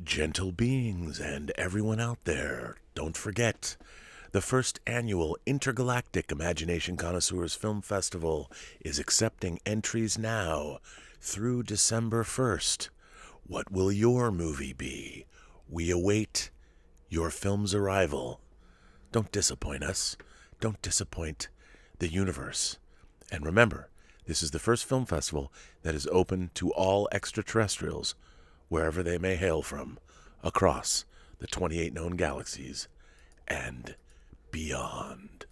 Gentle beings and everyone out there, don't forget, the first annual Intergalactic Imagination Connoisseurs Film Festival is accepting entries now through December 1st. What will your movie be? We await your film's arrival. Don't disappoint us. Don't disappoint the universe. And remember, this is the first film festival that is open to all extraterrestrials, wherever they may hail from, across the 28 known galaxies and beyond.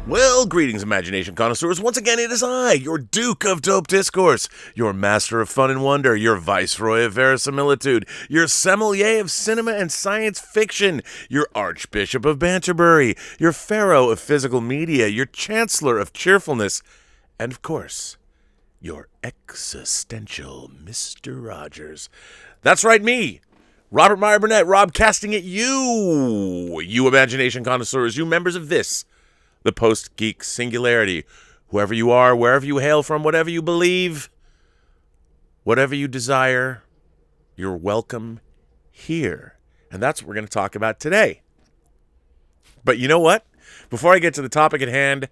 Well, greetings, Imagination Connoisseurs. Once again, it is I, your Duke of Dope Discourse, your Master of Fun and Wonder, your Viceroy of Verisimilitude, your Sommelier of Cinema and Science Fiction, your Archbishop of Banterbury, your Pharaoh of Physical Media, your Chancellor of Cheerfulness, and, of course, your existential Mr. Rogers. That's right, me, Robert Meyer Burnett, Rob, casting at you, you Imagination Connoisseurs, you members of this, the Post-Geek Singularity. Whoever you are, wherever you hail from, whatever you believe, whatever you desire, you're welcome here. And that's what we're going to talk about today. But you know what? Before I get to the topic at hand,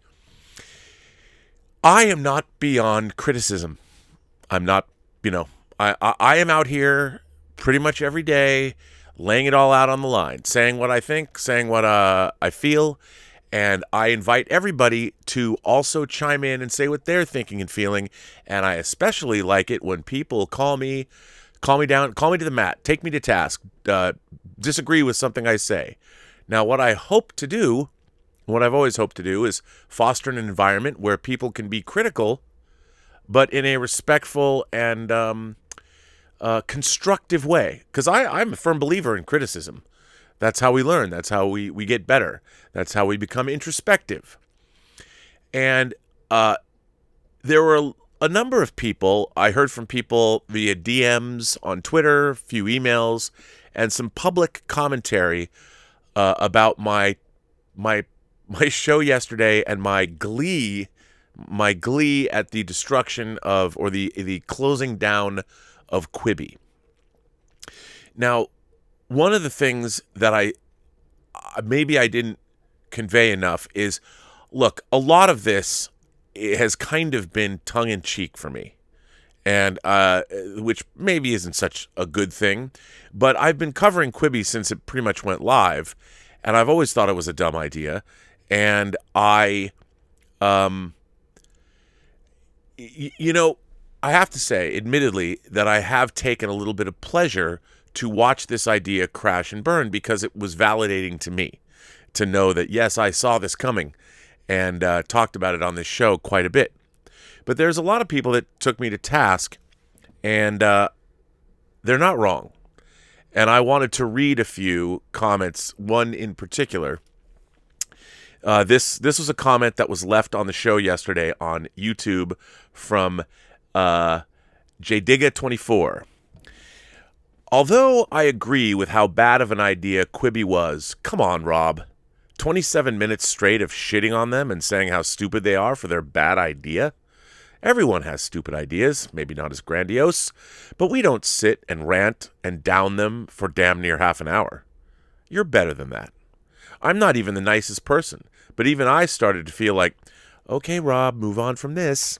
I am not beyond criticism. I'm not, I am out here pretty much every day, laying it all out on the line, saying what I think, saying what I feel. And I invite everybody to also chime in and say what they're thinking and feeling. And I especially like it when people call me down, call me to the mat, take me to task, disagree with something I say. Now, what I hope to do, what I've always hoped to do, is foster an environment where people can be critical, but in a respectful and constructive way. Because I'm a firm believer in criticism. That's how we learn. That's how we get better. That's how we become introspective. And there were a number of people, I heard from people via DMs on Twitter, a few emails, and some public commentary about my show yesterday and my glee at the destruction of, or the closing down of Quibby. Now, one of the things that I didn't convey enough is, look, a lot of this has kind of been tongue-in-cheek for me, and which maybe isn't such a good thing, but I've been covering Quibby since it pretty much went live, and I've always thought it was a dumb idea, and I have to say, admittedly, that I have taken a little bit of pleasure to watch this idea crash and burn, because it was validating to me to know that, yes, I saw this coming and talked about it on this show quite a bit. But there's a lot of people that took me to task, and they're not wrong. And I wanted to read a few comments, one in particular. This was a comment that was left on the show yesterday on YouTube from JDigga24. Although I agree with how bad of an idea Quibby was, come on, Rob. 27 minutes straight of shitting on them and saying how stupid they are for their bad idea? Everyone has stupid ideas, maybe not as grandiose, but we don't sit and rant and down them for damn near half an hour. You're better than that. I'm not even the nicest person, but even I started to feel like, okay, Rob, move on from this.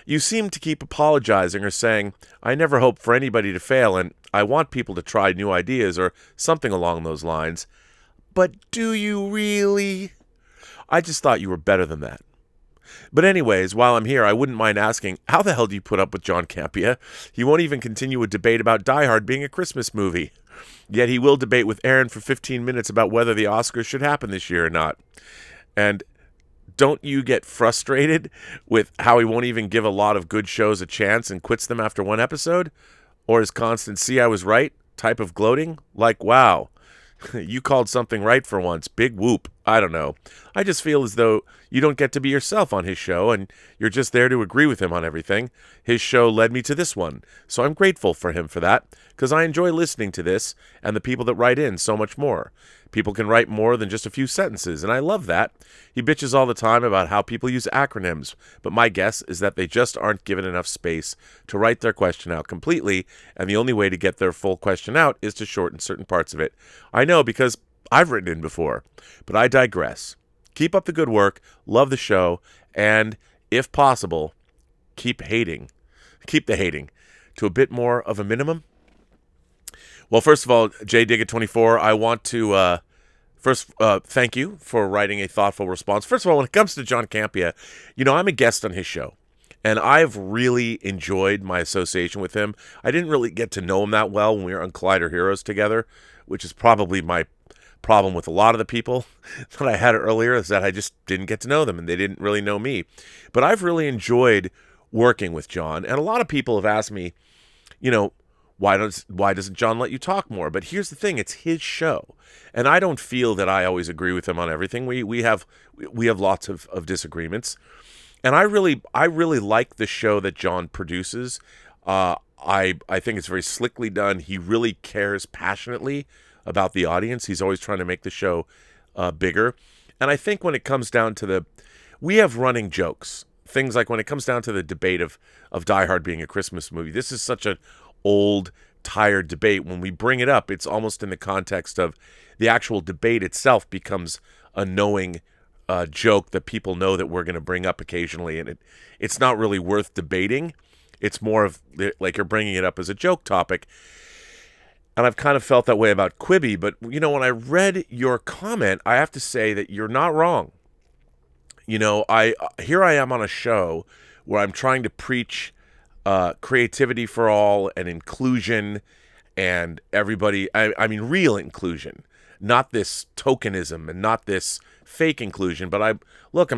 You seem to keep apologizing or saying, I never hope for anybody to fail, and I want people to try new ideas or something along those lines. But do you really? I just thought you were better than that. But anyways, while I'm here, I wouldn't mind asking, how the hell do you put up with John Campea? He won't even continue a debate about Die Hard being a Christmas movie. Yet he will debate with Aaron for 15 minutes about whether the Oscars should happen this year or not. And don't you get frustrated with how he won't even give a lot of good shows a chance and quits them after one episode? Or his constant, see, I was right type of gloating? Like, wow, you called something right for once. Big whoop. I don't know. I just feel as though you don't get to be yourself on his show, and you're just there to agree with him on everything. His show led me to this one, so I'm grateful for him for that, because I enjoy listening to this and the people that write in so much more. People can write more than just a few sentences, and I love that. He bitches all the time about how people use acronyms, but my guess is that they just aren't given enough space to write their question out completely, and the only way to get their full question out is to shorten certain parts of it. I know, because I've written in before, but I digress. Keep up the good work, love the show, and, if possible, keep the hating to a bit more of a minimum. Well, first of all, JDigger24, I want to thank you for writing a thoughtful response. First of all, when it comes to John Campea, I'm a guest on his show, and I've really enjoyed my association with him. I didn't really get to know him that well when we were on Collider Heroes together, which is probably my problem with a lot of the people that I had earlier, is that I just didn't get to know them and they didn't really know me. But I've really enjoyed working with John, and a lot of people have asked me, why doesn't John let you talk more? But here's the thing, it's his show, and I don't feel that I always agree with him on everything. We have lots of disagreements, and I really like the show that John produces. I think it's very slickly done. He really cares passionately about the audience. He's always trying to make the show bigger. And I think when it comes down to we have running jokes. Things like when it comes down to the debate of Die Hard being a Christmas movie. This is such an old, tired debate. When we bring it up, it's almost in the context of the actual debate itself becomes a knowing joke that people know that we're going to bring up occasionally. And it's not really worth debating. It's more of like you're bringing it up as a joke topic. And I've kind of felt that way about Quibby, but, when I read your comment, I have to say that you're not wrong. Here I am on a show where I'm trying to preach creativity for all and inclusion and everybody, I mean real inclusion, not this tokenism and not this fake inclusion. But I'm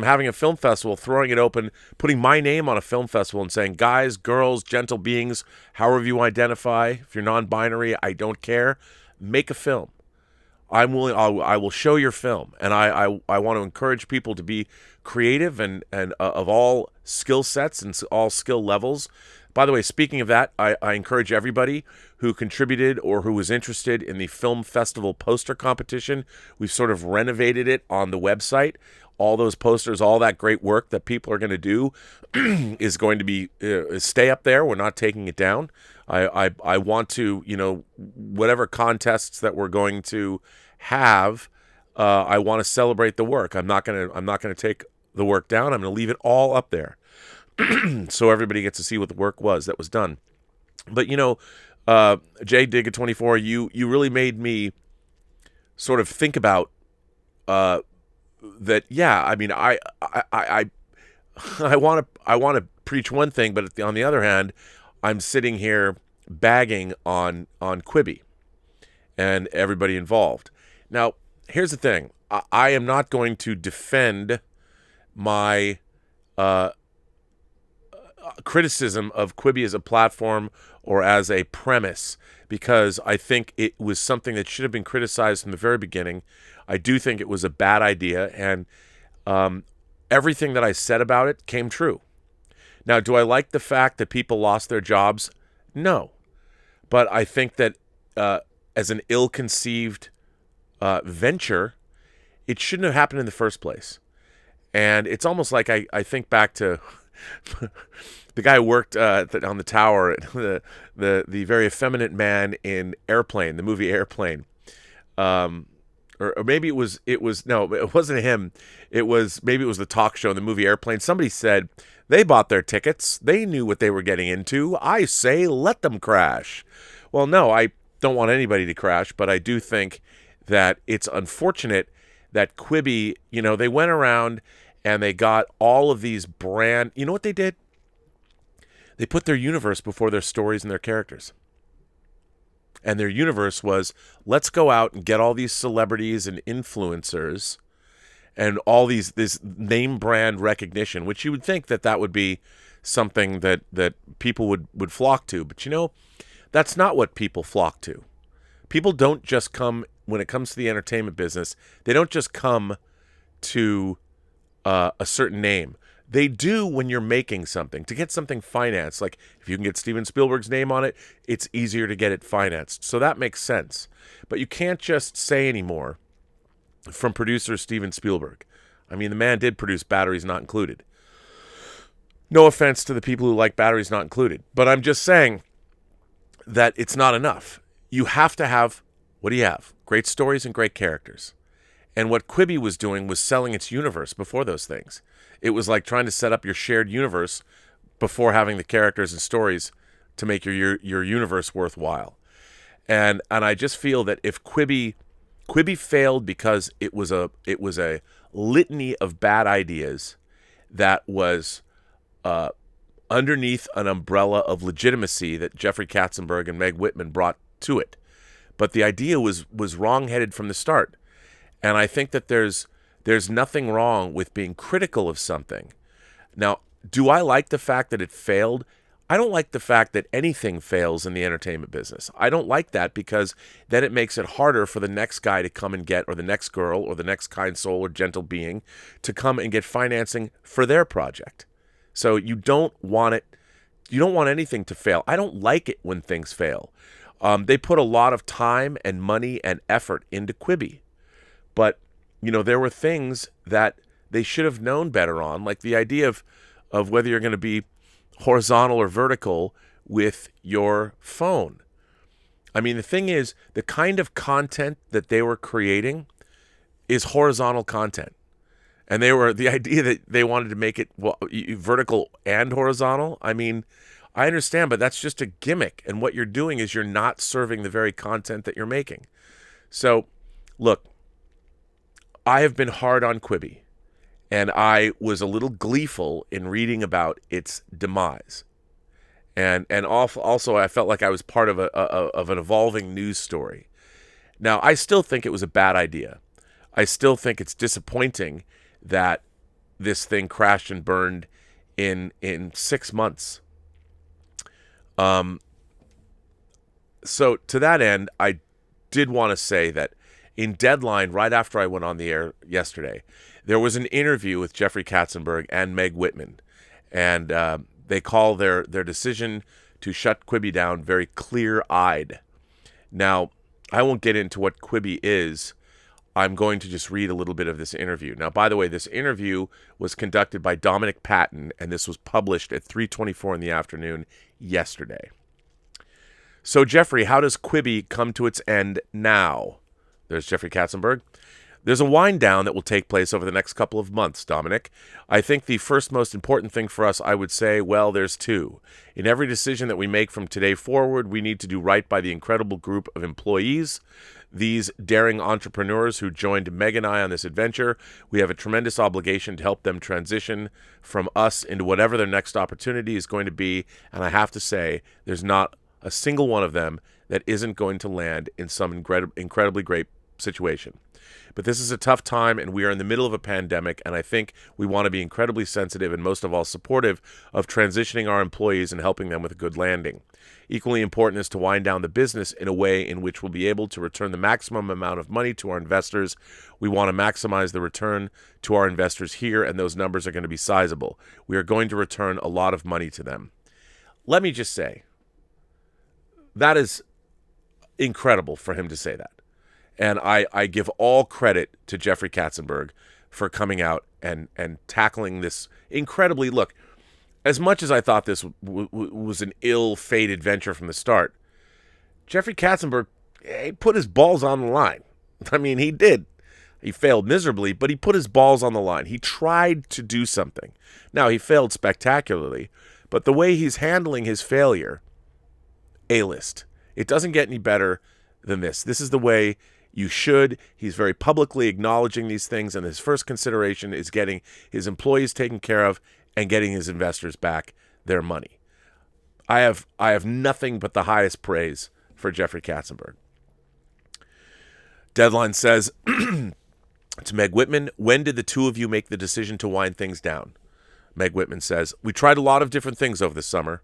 having a film festival, throwing it open, putting my name on a film festival and saying, guys, girls, gentle beings, however you identify, if you're non-binary, I don't care, make a film. I'm willing. I will show your film, and I want to encourage people to be creative and of all skill sets and all skill levels. By the way, speaking of that, I encourage everybody who contributed or who was interested in the film festival poster competition. We've sort of renovated it on the website. All those posters, all that great work that people are going to do is going to be stay up there. We're not taking it down. I want to, whatever contests that we're going to have, I want to celebrate the work. I'm not gonna take the work down. I'm going to leave it all up there, so everybody gets to see what the work was that was done. But JDigger24, you really made me sort of think about that. Yeah, I mean, I want to preach one thing, but on the other hand, I'm sitting here bagging on Quibby and everybody involved. Now, here's the thing. I am not going to defend my criticism of Quibby as a platform or as a premise, because I think it was something that should have been criticized from the very beginning. I do think it was a bad idea, and everything that I said about it came true. Now, do I like the fact that people lost their jobs? No. But I think that as an ill-conceived venture, it shouldn't have happened in the first place. And it's almost like I think back to the guy who worked on the tower, the very effeminate man in Airplane, the movie Airplane. Or maybe it wasn't him. Maybe it was the talk show in the movie Airplane. Somebody said they bought their tickets. They knew what they were getting into. I say, let them crash. Well, no, I don't want anybody to crash, but I do think that it's unfortunate that Quibby, they went around and they got all of these brand, you know what they did? They put their universe before their stories and their characters. And their universe was, let's go out and get all these celebrities and influencers and all this name brand recognition, which you would think that would be something that people would flock to. But that's not what people flock to. People don't just come, when it comes to the entertainment business, they don't just come to a certain name. They do when you're making something. To get something financed, like if you can get Steven Spielberg's name on it, it's easier to get it financed. So that makes sense. But you can't just say anymore from producer Steven Spielberg. I mean, the man did produce Batteries Not Included. No offense to the people who like Batteries Not Included, but I'm just saying that it's not enough. You have to have, what do you have? Great stories and great characters. And what Quibby was doing was selling its universe before those things. It was like trying to set up your shared universe before having the characters and stories to make your universe worthwhile. And I just feel that if Quibby failed because it was a litany of bad ideas that was underneath an umbrella of legitimacy that Jeffrey Katzenberg and Meg Whitman brought to it. But the idea was wrong-headed from the start. And I think that there's nothing wrong with being critical of something. Now, do I like the fact that it failed? I don't like the fact that anything fails in the entertainment business. I don't like that because then it makes it harder for the next guy to come and get, or the next girl, or the next kind soul or gentle being to come and get financing for their project. So you don't want it. You don't want anything to fail. I don't like it when things fail. They put a lot of time and money and effort into Quibby. But, there were things that they should have known better on, like the idea of whether you're going to be horizontal or vertical with your phone. I mean, the thing is, the kind of content that they were creating is horizontal content. And the idea that they wanted to make it vertical and horizontal, I mean, I understand, but that's just a gimmick. And what you're doing is you're not serving the very content that you're making. So, look, I have been hard on Quibby, and I was a little gleeful in reading about its demise. And also I felt like I was part of an evolving news story. Now, I still think it was a bad idea. I still think it's disappointing that this thing crashed and burned in 6 months. So to that end, I did want to say that in Deadline, right after I went on the air yesterday, there was an interview with Jeffrey Katzenberg and Meg Whitman, and they call their decision to shut Quibby down very clear-eyed. Now, I won't get into what Quibby is. I'm going to just read a little bit of this interview. Now, by the way, this interview was conducted by Dominic Patton, and this was published at 3:24 in the afternoon yesterday. So, Jeffrey, how does Quibby come to its end now? There's Jeffrey Katzenberg. There's a wind down that will take place over the next couple of months, Dominic. I think the first most important thing for us, I would say, well, there's two. In every decision that we make from today forward, we need to do right by the incredible group of employees, these daring entrepreneurs who joined Meg and I on this adventure. We have a tremendous obligation to help them transition from us into whatever their next opportunity is going to be. And I have to say, there's not a single one of them that isn't going to land in some incredibly great situation. But this is a tough time, and we are in the middle of a pandemic, and I think we want to be incredibly sensitive and most of all supportive of transitioning our employees and helping them with a good landing. Equally important is to wind down the business in a way in which we'll be able to return the maximum amount of money to our investors. We want to maximize the return to our investors here, and those numbers are going to be sizable. We are going to return a lot of money to them. Let me just say, that is incredible for him to say that. And I give all credit to Jeffrey Katzenberg for coming out and tackling this incredibly. Look, as much as I thought this was an ill-fated venture from the start, Jeffrey Katzenberg, he put his balls on the line. I mean, he did. He failed miserably, but he put his balls on the line. He tried to do something. Now, he failed spectacularly, but the way he's handling his failure, A-list. It doesn't get any better than this. This is the way you should. He's very publicly acknowledging these things, and his first consideration is getting his employees taken care of and getting his investors back their money. I have nothing but the highest praise for Jeffrey Katzenberg. Deadline says to Meg Whitman, when did the two of you make the decision to wind things down? Meg Whitman says, we tried a lot of different things over the summer.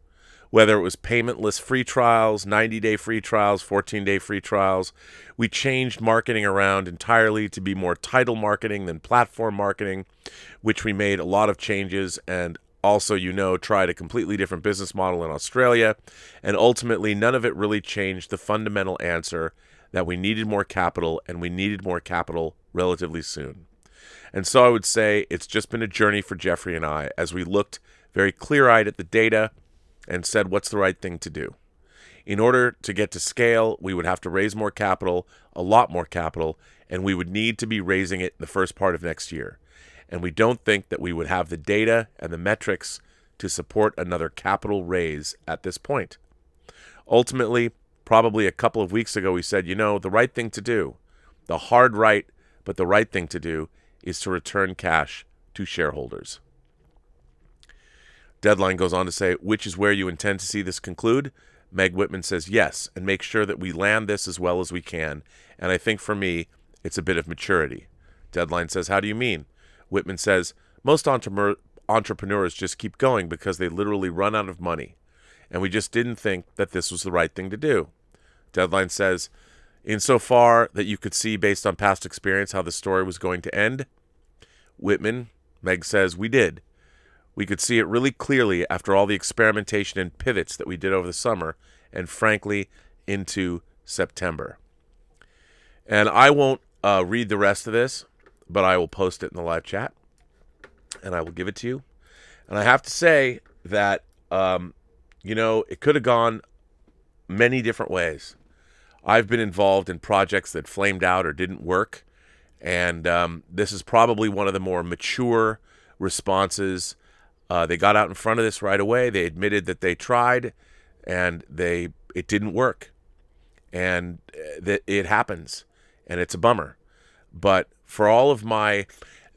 whether it was paymentless free trials, 90-day free trials, 14-day free trials. We changed marketing around entirely to be more title marketing than platform marketing, which we made a lot of changes and also, tried a completely different business model in Australia. And ultimately, none of it really changed the fundamental answer that we needed more capital, and we needed more capital relatively soon. And so I would say it's just been a journey for Jeffrey and I as we looked very clear-eyed at the data and said, what's the right thing to do? In order to get to scale, we would have to raise more capital, a lot more capital, and we would need to be raising it in the first part of next year. And we don't think that we would have the data and the metrics to support another capital raise at this point. Ultimately, probably a couple of weeks ago, we said, the right thing to do, the hard right, but the right thing to do is to return cash to shareholders. Deadline goes on to say, which is where you intend to see this conclude? Meg Whitman says yes, and make sure that we land this as well as we can. And I think for me, it's a bit of maturity. Deadline says, how do you mean? Whitman says, most entrepreneurs just keep going because they literally run out of money. And we just didn't think that this was the right thing to do. Deadline says, insofar that you could see based on past experience how the story was going to end. Whitman, Meg says, we did. We could see it really clearly after all the experimentation and pivots that we did over the summer and frankly into September. And I won't read the rest of this, but I will post it in the live chat, and I will give it to you. And I have to say that, it could have gone many different ways. I've been involved in projects that flamed out or didn't work, and this is probably one of the more mature responses. They got out in front of this right away. They admitted that they tried, and it didn't work. And that it happens, and it's a bummer. But for all of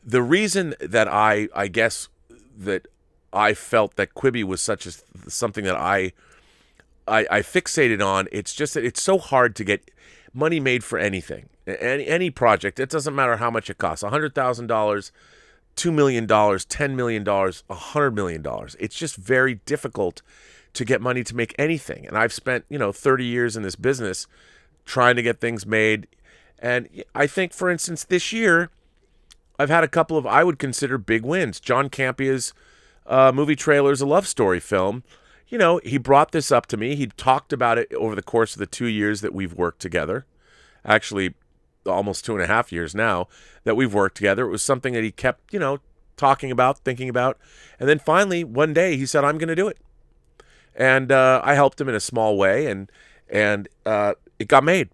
the reason that I guess that I felt that Quibby was something that I fixated on, it's just that it's so hard to get money made for anything, any project. It doesn't matter how much it costs, $100,000, $2 million, $10 million, $100 million. It's just very difficult to get money to make anything. And I've spent, 30 years in this business trying to get things made. And I think, for instance, this year, I've had a couple of, I would consider, big wins. John Campia's movie trailer is a love story film. He brought this up to me. He talked about it over the course of the 2 years that we've worked together. Actually, almost 2.5 years now that we've worked together. It was something that he kept, talking about, thinking about. And then finally, one day, he said, I'm going to do it. And I helped him in a small way, and it got made.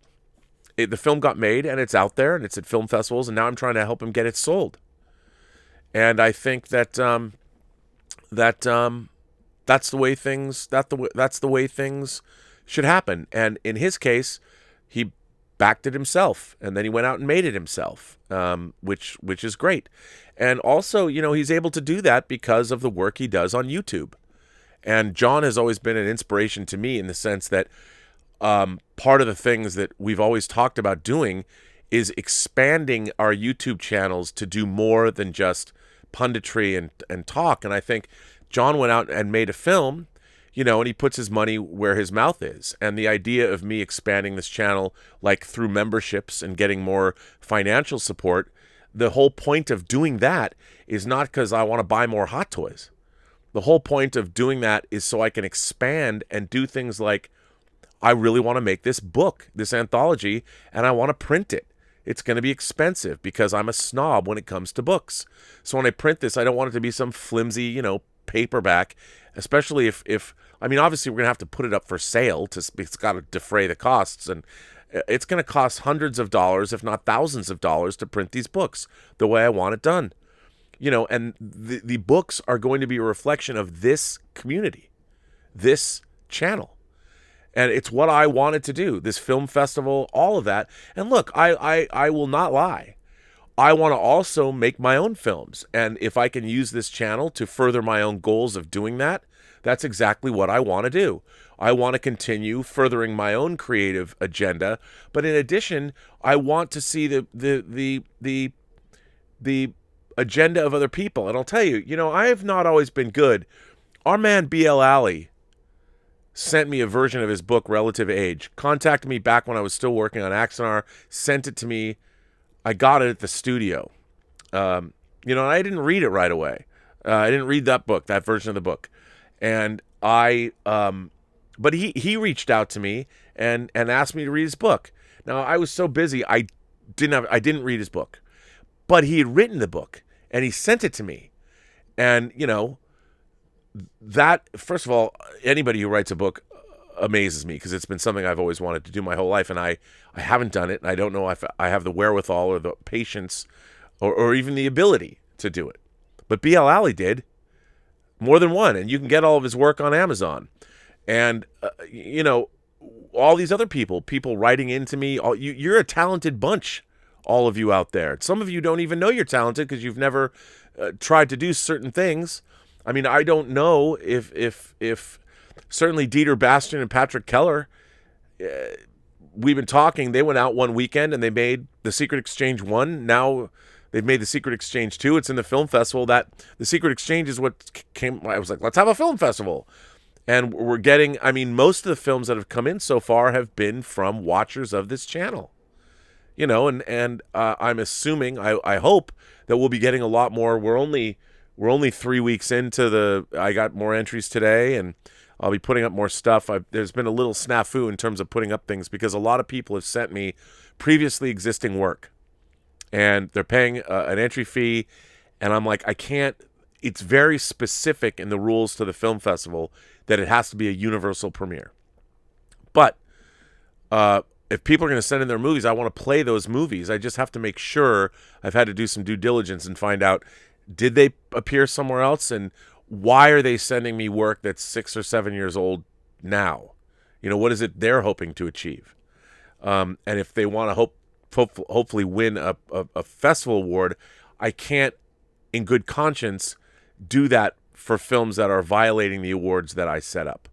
The film got made, and it's out there, and it's at film festivals, and now I'm trying to help him get it sold. And I think that that's the way things should happen. And in his case, he backed it himself, and then he went out and made it himself, which is great. And also, he's able to do that because of the work he does on YouTube. And John has always been an inspiration to me in the sense that part of the things that we've always talked about doing is expanding our YouTube channels to do more than just punditry and talk. And I think John went out and made a film, and he puts his money where his mouth is. And the idea of me expanding this channel, like through memberships and getting more financial support, the whole point of doing that is not because I want to buy more hot toys. The whole point of doing that is so I can expand and do things like, I really want to make this book, this anthology, and I want to print it. It's going to be expensive because I'm a snob when it comes to books. So when I print this, I don't want it to be some flimsy, paperback, especially if obviously we're going to have to put it up for sale. It's got to defray the costs, and it's going to cost hundreds of dollars, if not thousands of dollars, to print these books the way I want it done. And the books are going to be a reflection of this community, this channel. And it's what I wanted to do, this film festival, all of that. And look, I will not lie. I want to also make my own films. And if I can use this channel to further my own goals of doing that, that's exactly what I want to do. I want to continue furthering my own creative agenda. But in addition, I want to see the agenda of other people. And I'll tell you, I have not always been good. Our man B.L. Alley sent me a version of his book, Relative Age. Contacted me back when I was still working on Axonar. Sent it to me. I got it at the studio. And I didn't read it right away. I didn't read that book, that version of the book. And but he reached out to me and asked me to read his book. Now, I was so busy, I didn't read his book. But he had written the book, and he sent it to me. And, that, first of all, anybody who writes a book amazes me, because it's been something I've always wanted to do my whole life, and I haven't done it, and I don't know if I have the wherewithal or the patience or even the ability to do it. But B.L. Alley did, more than one, and you can get all of his work on Amazon. And, all these other people writing into me, you're a talented bunch, all of you out there. Some of you don't even know you're talented because you've never tried to do certain things. I mean, I don't know if certainly Dieter Bastian and Patrick Keller, we've been talking, they went out one weekend and they made The Secret Exchange 1. Now they've made The Secret Exchange 2. It's in the film festival. That The Secret Exchange is what came, I was like, let's have a film festival. And we're getting, most of the films that have come in so far have been from watchers of this channel. And I'm assuming, I hope that we'll be getting a lot more. We're only 3 weeks into I got more entries today, and I'll be putting up more stuff. There's been a little snafu in terms of putting up things, because a lot of people have sent me previously existing work, and they're paying an entry fee, and I'm like, I can't. It's very specific in the rules to the film festival that it has to be a universal premiere. But if people are going to send in their movies, I want to play those movies. I just have to make sure. I've had to do some due diligence and find out, did they appear somewhere else, and why are they sending me work that's 6 or 7 years old now? What is it they're hoping to achieve? And if they want to hopefully win a festival award, I can't, in good conscience, do that for films that are violating the awards that I set up.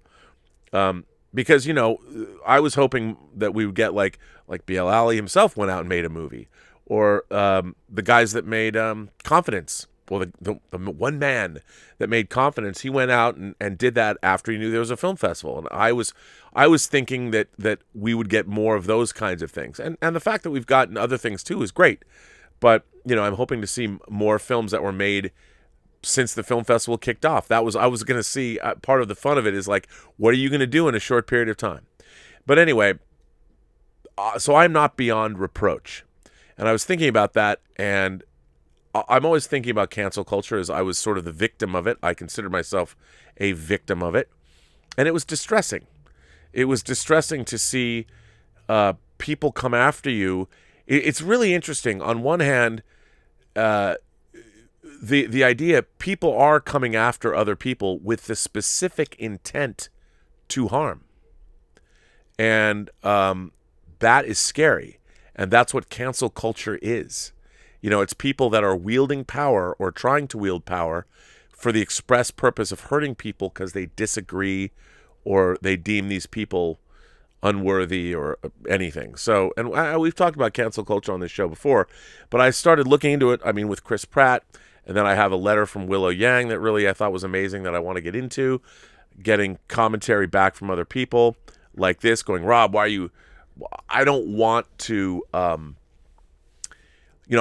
Because, I was hoping that we would get like B.L. Alley himself went out and made a movie, or the guys that made Confidence. Well, the one man that made Confidence, he went out and did that after he knew there was a film festival. And I was thinking that we would get more of those kinds of things. And the fact that we've gotten other things too is great. But, I'm hoping to see more films that were made since the film festival kicked off. I was going to see, part of the fun of it is like, what are you going to do in a short period of time? But anyway, so I'm not beyond reproach. And I was thinking about that, and I'm always thinking about cancel culture as I was sort of the victim of it. I consider myself a victim of it. And it was distressing. It was distressing to see people come after you. It's really interesting. On one hand, the idea people are coming after other people with the specific intent to harm. And that is scary. And that's what cancel culture is. It's people that are wielding power or trying to wield power for the express purpose of hurting people because they disagree or they deem these people unworthy or anything. So, and we've talked about cancel culture on this show before, but I started looking into it, with Chris Pratt, and then I have a letter from Willow Yang that really I thought was amazing that I want to get into, getting commentary back from other people like this, going, Rob, I don't want to, I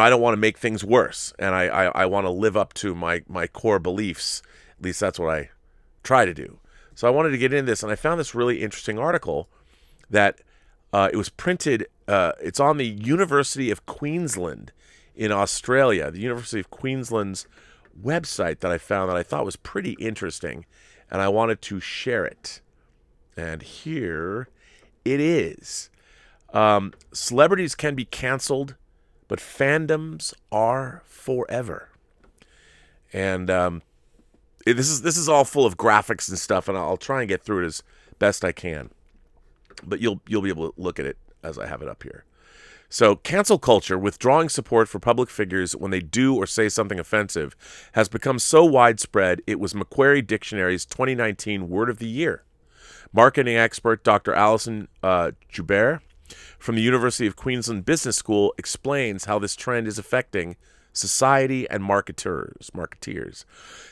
don't want to make things worse, and I want to live up to my core beliefs. At least that's what I try to do. So I wanted to get into this, and I found this really interesting article that it was printed. It's on the University of Queensland in Australia, the University of Queensland's website that I found that I thought was pretty interesting, and I wanted to share it. And here it is. Celebrities can be canceled, but fandoms are forever. And this is all full of graphics and stuff, and I'll try and get through it as best I can. But you'll be able to look at it as I have it up here. So, cancel culture, withdrawing support for public figures when they do or say something offensive, has become so widespread it was Macquarie Dictionary's 2019 Word of the Year. Marketing expert Dr. Alison Joubert from the University of Queensland Business School explains how this trend is affecting society and marketeers.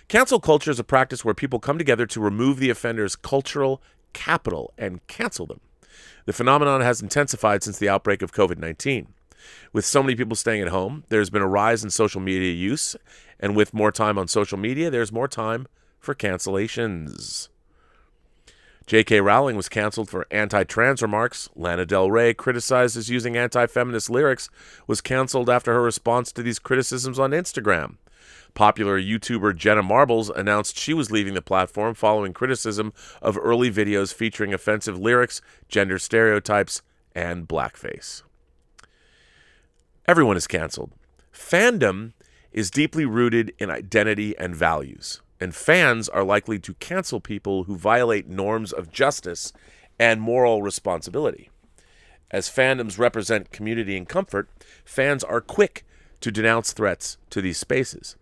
Cancel culture is a practice where people come together to remove the offender's cultural capital and cancel them. The phenomenon has intensified since the outbreak of COVID-19. With so many people staying at home, there's been a rise in social media use, and with more time on social media, there's more time for cancellations. J.K. Rowling was canceled for anti-trans remarks. Lana Del Rey, criticized as using anti-feminist lyrics, was canceled after her response to these criticisms on Instagram. Popular YouTuber Jenna Marbles announced she was leaving the platform following criticism of early videos featuring offensive lyrics, gender stereotypes, and blackface. Everyone is canceled. Fandom is deeply rooted in identity and values, and fans are likely to cancel people who violate norms of justice and moral responsibility. As fandoms represent community and comfort, fans are quick to denounce threats to these spaces.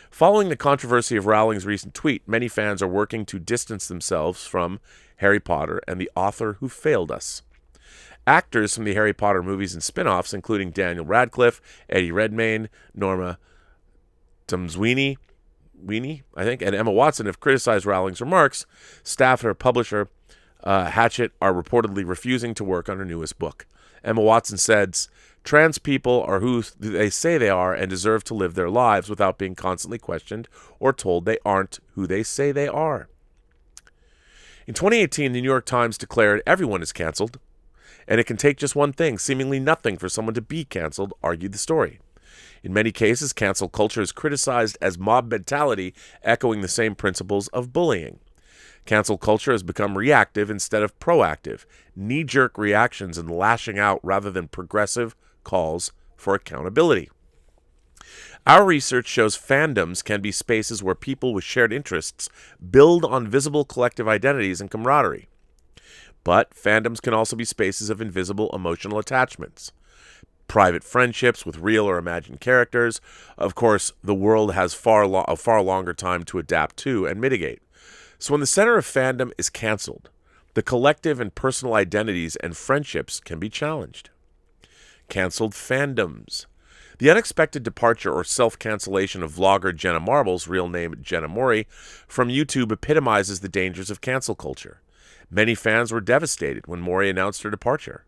Following the controversy of Rowling's recent tweet, many fans are working to distance themselves from Harry Potter and the author who failed us. Actors from the Harry Potter movies and spin-offs, including Daniel Radcliffe, Eddie Redmayne, Norma Tumsweeney, and Emma Watson have criticized Rowling's remarks. Staff at her publisher, Hachette, are reportedly refusing to work on her newest book. Emma Watson says, "Trans people are who they say they are and deserve to live their lives without being constantly questioned or told they aren't who they say they are." In 2018, the New York Times declared everyone is canceled, and it can take just one thing, seemingly nothing, for someone to be canceled, argued the story. In many cases, cancel culture is criticized as mob mentality, echoing the same principles of bullying. Cancel culture has become reactive instead of proactive, knee-jerk reactions and lashing out rather than progressive calls for accountability. Our research shows fandoms can be spaces where people with shared interests build on visible collective identities and camaraderie. But fandoms can also be spaces of invisible emotional attachments. Private friendships with real or imagined characters. Of course, the world has a far longer time to adapt to and mitigate. So when the center of fandom is canceled, the collective and personal identities and friendships can be challenged. Canceled fandoms. The unexpected departure or self-cancellation of vlogger Jenna Marbles, real name Jenna Mori, from YouTube epitomizes the dangers of cancel culture. Many fans were devastated when Mori announced her departure.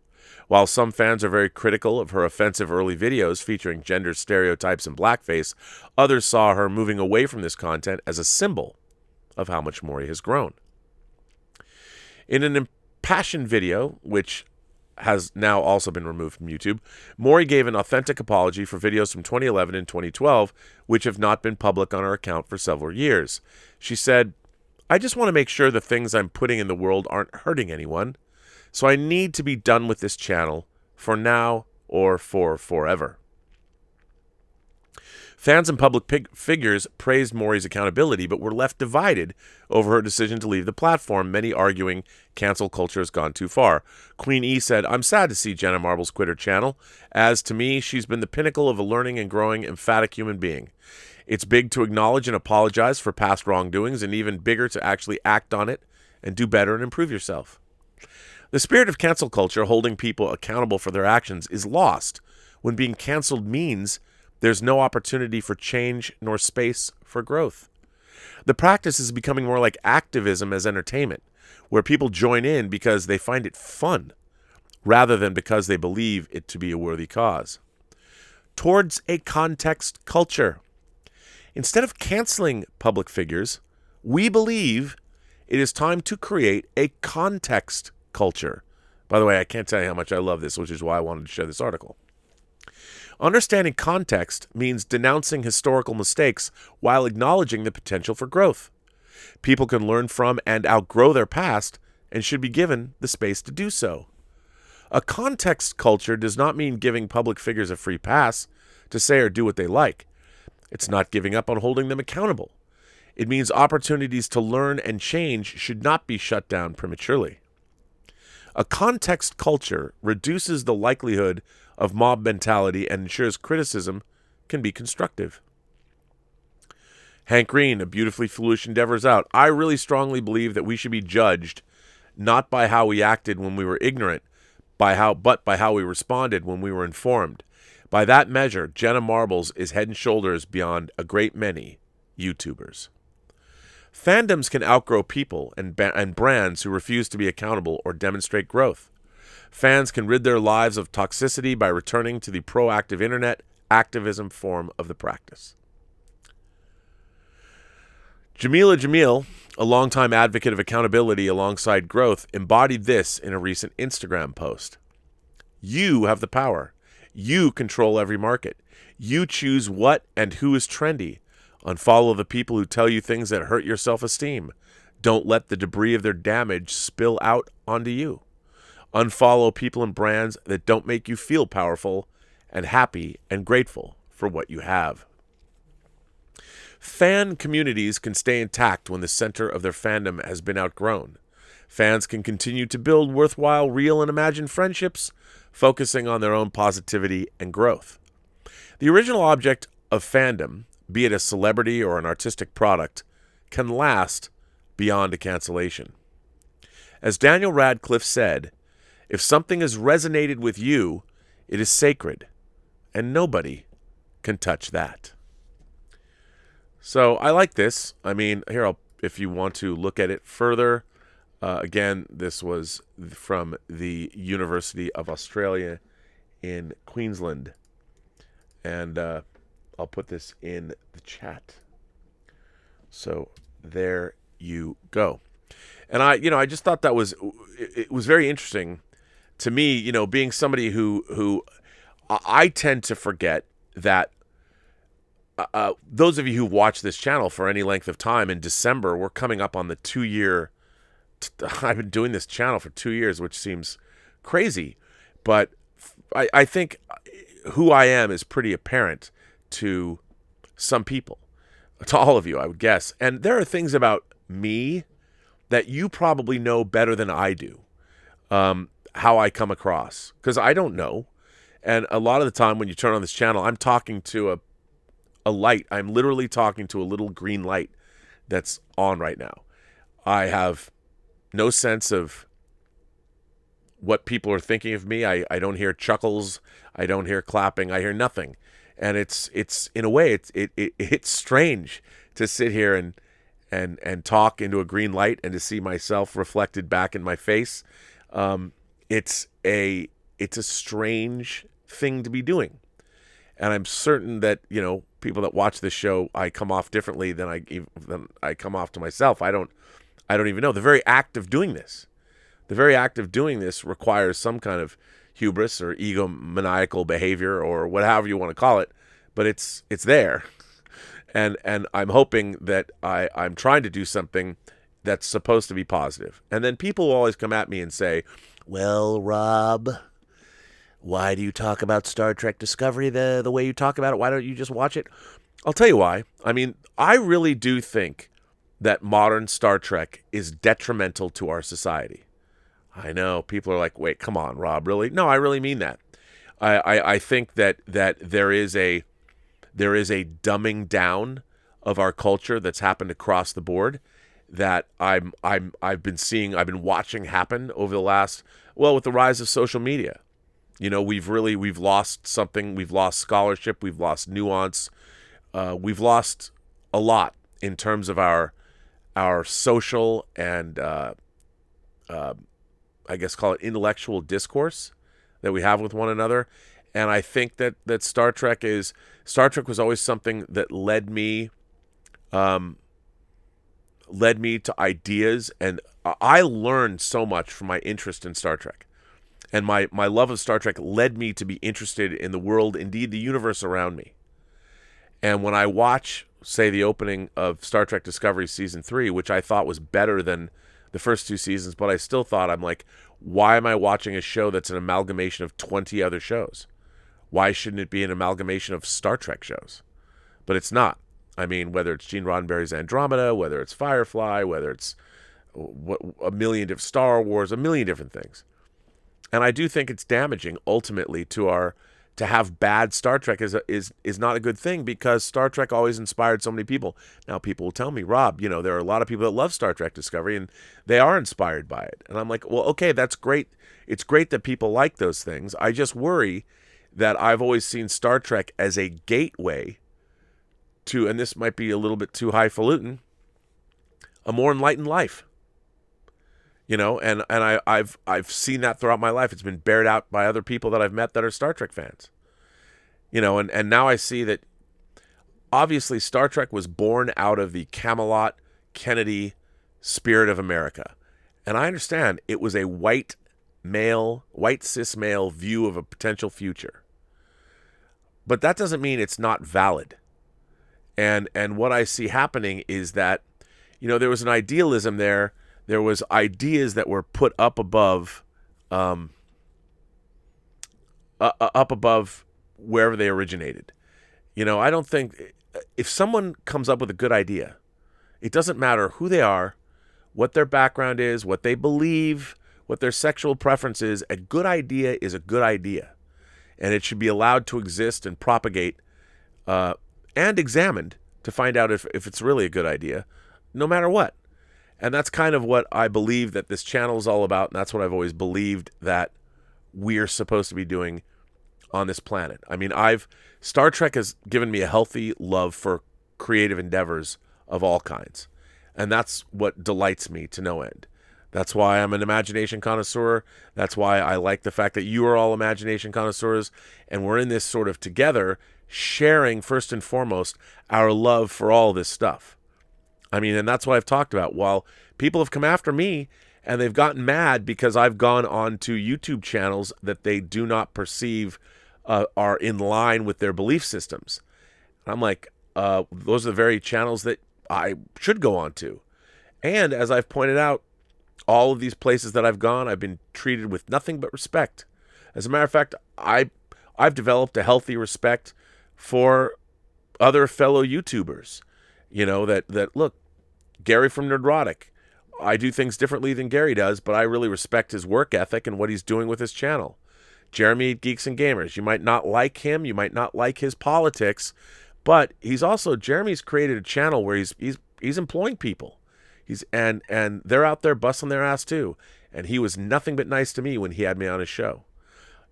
While some fans are very critical of her offensive early videos featuring gender stereotypes and blackface, others saw her moving away from this content as a symbol of how much Mori has grown. In an impassioned video, which has now also been removed from YouTube, Mori gave an authentic apology for videos from 2011 and 2012, which have not been public on her account for several years. She said, "I just want to make sure the things I'm putting in the world aren't hurting anyone, so I need to be done with this channel for now or for forever." Fans and public figures praised Mori's accountability, but were left divided over her decision to leave the platform, many arguing cancel culture has gone too far. Queen E said, "I'm sad to see Jenna Marbles quit her channel, as to me, she's been the pinnacle of a learning and growing emphatic human being. It's big to acknowledge and apologize for past wrongdoings, and even bigger to actually act on it and do better and improve yourself." The spirit of cancel culture, holding people accountable for their actions, is lost when being canceled means there's no opportunity for change nor space for growth. The practice is becoming more like activism as entertainment, where people join in because they find it fun, rather than because they believe it to be a worthy cause. Towards a context culture. Instead of canceling public figures, we believe it is time to create a context culture. By the way, I can't tell you how much I love this, which is why I wanted to share this article. Understanding context means denouncing historical mistakes while acknowledging the potential for growth. People can learn from and outgrow their past and should be given the space to do so. A context culture does not mean giving public figures a free pass to say or do what they like. It's not giving up on holding them accountable. It means opportunities to learn and change should not be shut down prematurely. A context culture reduces the likelihood of mob mentality and ensures criticism can be constructive. Hank Green, a beautifully foolish endeavors out. "I really strongly believe that we should be judged not by how we acted when we were ignorant, but by how we responded when we were informed. By that measure, Jenna Marbles is head and shoulders beyond a great many YouTubers." Fandoms can outgrow people and brands who refuse to be accountable or demonstrate growth. Fans can rid their lives of toxicity by returning to the proactive internet activism form of the practice. Jamila Jamil, a longtime advocate of accountability alongside growth, embodied this in a recent Instagram post. You have the power. You control every market. You choose what and who is trendy. Unfollow the people who tell you things that hurt your self-esteem. Don't let the debris of their damage spill out onto you. Unfollow people and brands that don't make you feel powerful and happy and grateful for what you have. Fan communities can stay intact when the center of their fandom has been outgrown. Fans can continue to build worthwhile, real, and imagined friendships, focusing on their own positivity and growth. The original object of fandom, be it a celebrity or an artistic product, can last beyond a cancellation. As Daniel Radcliffe said, if something has resonated with you, it is sacred, and nobody can touch that. So I like this. I mean, here, if you want to look at it further, again, this was from the University of Australia in Queensland. And I'll put this in the chat. So there you go. And I just thought that it was very interesting to me, being somebody who I tend to forget that those of you who've watched this channel for any length of time, in December, we're coming up on the 2-year. I've been doing this channel for 2 years, which seems crazy, but I think who I am is pretty apparent to some people, to all of you, I would guess. And there are things about me that you probably know better than I do, how I come across, because I don't know. And a lot of the time when you turn on this channel, I'm talking to a light. I'm literally talking to a little green light that's on right now. I have no sense of what people are thinking of me. I don't hear chuckles. I don't hear clapping. I hear nothing. And it's in a way, it's strange to sit here and talk into a green light and to see myself reflected back in my face. It's a strange thing to be doing. And I'm certain that, people that watch this show, I come off differently than I come off to myself. I don't even know. The very act of doing this requires some kind of hubris or egomaniacal behavior or whatever you want to call it, but it's there. And I'm hoping that I'm trying to do something that's supposed to be positive. And then people will always come at me and say, well, Rob, why do you talk about Star Trek Discovery the way you talk about it? Why don't you just watch it? I'll tell you why. I mean, I really do think that modern Star Trek is detrimental to our society. I know people are like, wait, come on, Rob, really? No, I really mean that. I think that there is a dumbing down of our culture that's happened across the board that I've been watching happen over the last, with the rise of social media. We've lost something. We've lost scholarship. We've lost nuance. We've lost a lot in terms of our social and I guess call it intellectual discourse that we have with one another. And I think that Star Trek was always something that led me to ideas, and I learned so much from my interest in Star Trek. And my love of Star Trek led me to be interested in the world, indeed the universe around me. And when I watch, say, the opening of Star Trek Discovery Season 3, which I thought was better than the first 2 seasons, but I still thought, I'm like, why am I watching a show that's an amalgamation of 20 other shows? Why shouldn't it be an amalgamation of Star Trek shows? But it's not. I mean, whether it's Gene Roddenberry's Andromeda, whether it's Firefly, whether it's a million of Star Wars, a million different things. And I do think it's damaging ultimately to have bad Star Trek is not a good thing, because Star Trek always inspired so many people. Now people will tell me, Rob, there are a lot of people that love Star Trek Discovery and they are inspired by it. And I'm like, well, okay, that's great. It's great that people like those things. I just worry that I've always seen Star Trek as a gateway to, and this might be a little bit too highfalutin, a more enlightened life. And I've seen that throughout my life. It's been bared out by other people that I've met that are Star Trek fans. And now I see that obviously Star Trek was born out of the Camelot Kennedy spirit of America. And I understand it was a white cis male view of a potential future. But that doesn't mean it's not valid. And what I see happening is that, there was an idealism there. There was ideas that were put up above wherever they originated. I don't think if someone comes up with a good idea, it doesn't matter who they are, what their background is, what they believe, what their sexual preference is. A good idea is a good idea, and it should be allowed to exist and propagate and examined to find out if it's really a good idea, no matter what. And that's kind of what I believe that this channel is all about, and that's what I've always believed that we're supposed to be doing on this planet. I mean, Star Trek has given me a healthy love for creative endeavors of all kinds, and that's what delights me to no end. That's why I'm an imagination connoisseur. That's why I like the fact that you are all imagination connoisseurs, and we're in this sort of together, sharing first and foremost our love for all this stuff. I mean, and that's what I've talked about. While people have come after me and they've gotten mad because I've gone on to YouTube channels that they do not perceive are in line with their belief systems. And I'm like, those are the very channels that I should go on to. And as I've pointed out, all of these places that I've gone, I've been treated with nothing but respect. As a matter of fact, I've developed a healthy respect for other fellow YouTubers. That look, Gary from Nerdrotic, I do things differently than Gary does, but I really respect his work ethic and what he's doing with his channel. Jeremy, Geeks and Gamers, you might not like him, you might not like his politics, but Jeremy's created a channel where he's employing people. And they're out there busting their ass too. And he was nothing but nice to me when he had me on his show.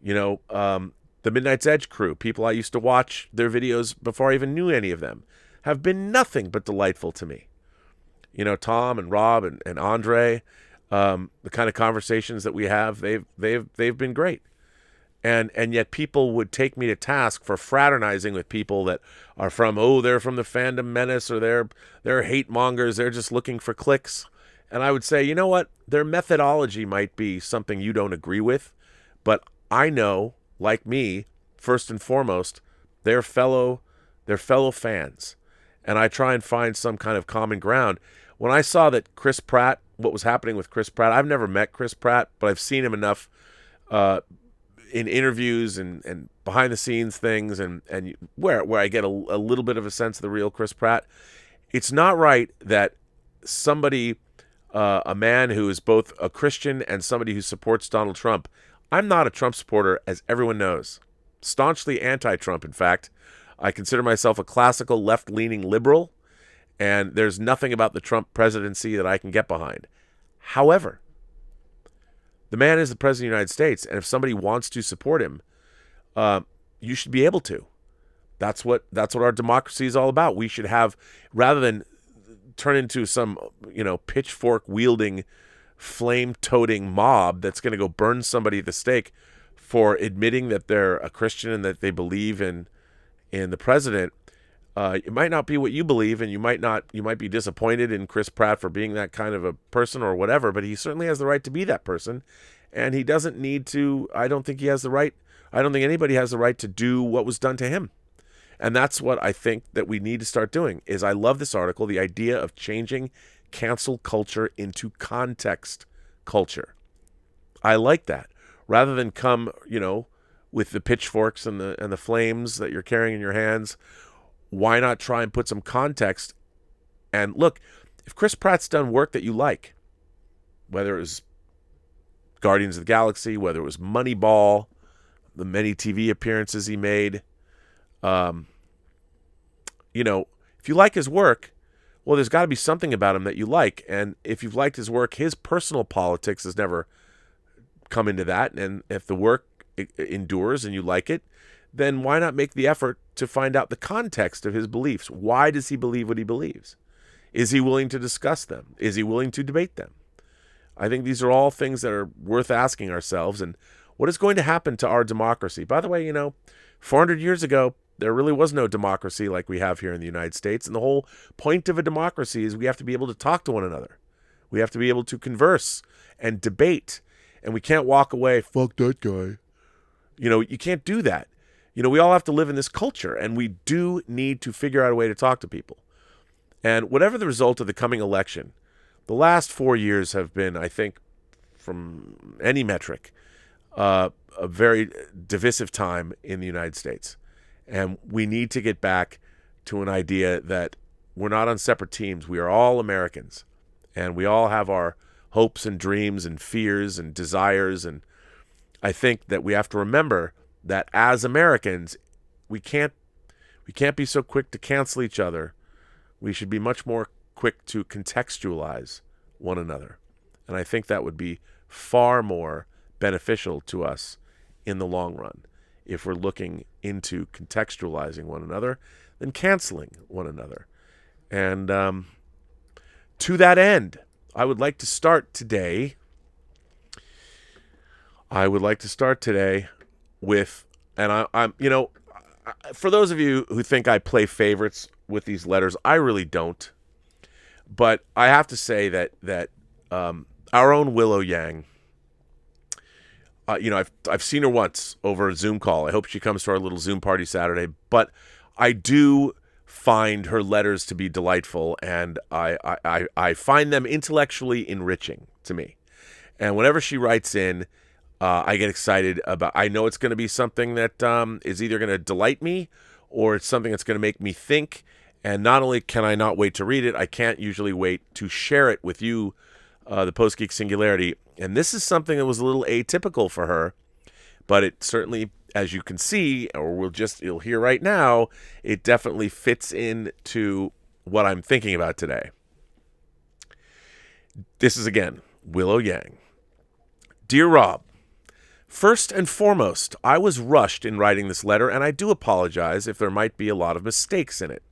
The Midnight's Edge crew, people I used to watch their videos before I even knew any of them, have been nothing but delightful to me. Tom and Rob and Andre, the kind of conversations that we have, they've been great. And yet people would take me to task for fraternizing with people that are they're from the fandom menace, or they're hate mongers, they're just looking for clicks. And I would say, you know what? Their methodology might be something you don't agree with, but I know, like me, first and foremost, they're fellow fans. And I try and find some kind of common ground. When I saw that Chris Pratt, what was happening with Chris Pratt, I've never met Chris Pratt, but I've seen him enough in interviews and behind the scenes things, and where I get a little bit of a sense of the real Chris Pratt. It's not right that somebody, a man who is both a Christian and somebody who supports Donald Trump. I'm not a Trump supporter, as everyone knows. Staunchly anti-Trump, in fact. I consider myself a classical left-leaning liberal, and there's nothing about the Trump presidency that I can get behind. However, the man is the president of the United States, and if somebody wants to support him, you should be able to. That's what our democracy is all about. We should have, rather than turn into some, pitchfork-wielding, flame-toting mob that's going to go burn somebody at the stake for admitting that they're a Christian and that they believe in the president. It might not be what you believe, and you might be disappointed in Chris Pratt for being that kind of a person or whatever, but he certainly has the right to be that person, and he doesn't need to. I don't think anybody has the right to do what was done to him. And that's what I think that we need to start doing. Is I love this article, the idea of changing cancel culture into context culture. I like that. Rather than come, with the pitchforks and the flames that you're carrying in your hands, why not try and put some context? And look, if Chris Pratt's done work that you like, whether it was Guardians of the Galaxy, whether it was Moneyball, the many TV appearances he made, if you like his work, well, there's got to be something about him that you like. And if you've liked his work, his personal politics has never come into that. And if the work endures and you like it, then why not make the effort to find out the context of his beliefs? Why does he believe what he believes? Is he willing to discuss them? Is he willing to debate them? I think these are all things that are worth asking ourselves. And what is going to happen to our democracy? By the way, 400 years ago, there really was no democracy like we have here in the United States. And the whole point of a democracy is we have to be able to talk to one another. We have to be able to converse and debate. And we can't walk away, fuck that guy. You can't do that. We all have to live in this culture, and we do need to figure out a way to talk to people. And whatever the result of the coming election, the last 4 years have been, I think, from any metric, a very divisive time in the United States. And we need to get back to an idea that we're not on separate teams. We are all Americans, and we all have our hopes and dreams and fears and desires. And I think that we have to remember that as Americans, we can't be so quick to cancel each other. We should be much more quick to contextualize one another. And I think that would be far more beneficial to us in the long run if we're looking into contextualizing one another than canceling one another. And to that end, I would like to start today with, and I'm for those of you who think I play favorites with these letters, I really don't. But I have to say that our own Willow Yang, I've seen her once over a Zoom call. I hope she comes to our little Zoom party Saturday. But I do find her letters to be delightful, and I find them intellectually enriching to me. And whenever she writes in, I get excited about. I know it's going to be something that is either going to delight me or it's something that's going to make me think. And not only can I not wait to read it, I can't usually wait to share it with you, the Post-Geek Singularity. And this is something that was a little atypical for her, but it certainly, as you can see, or you'll hear right now, it definitely fits into what I'm thinking about today. This is, again, Willow Yang. Dear Rob, first and foremost, I was rushed in writing this letter, and I do apologize if there might be a lot of mistakes in it.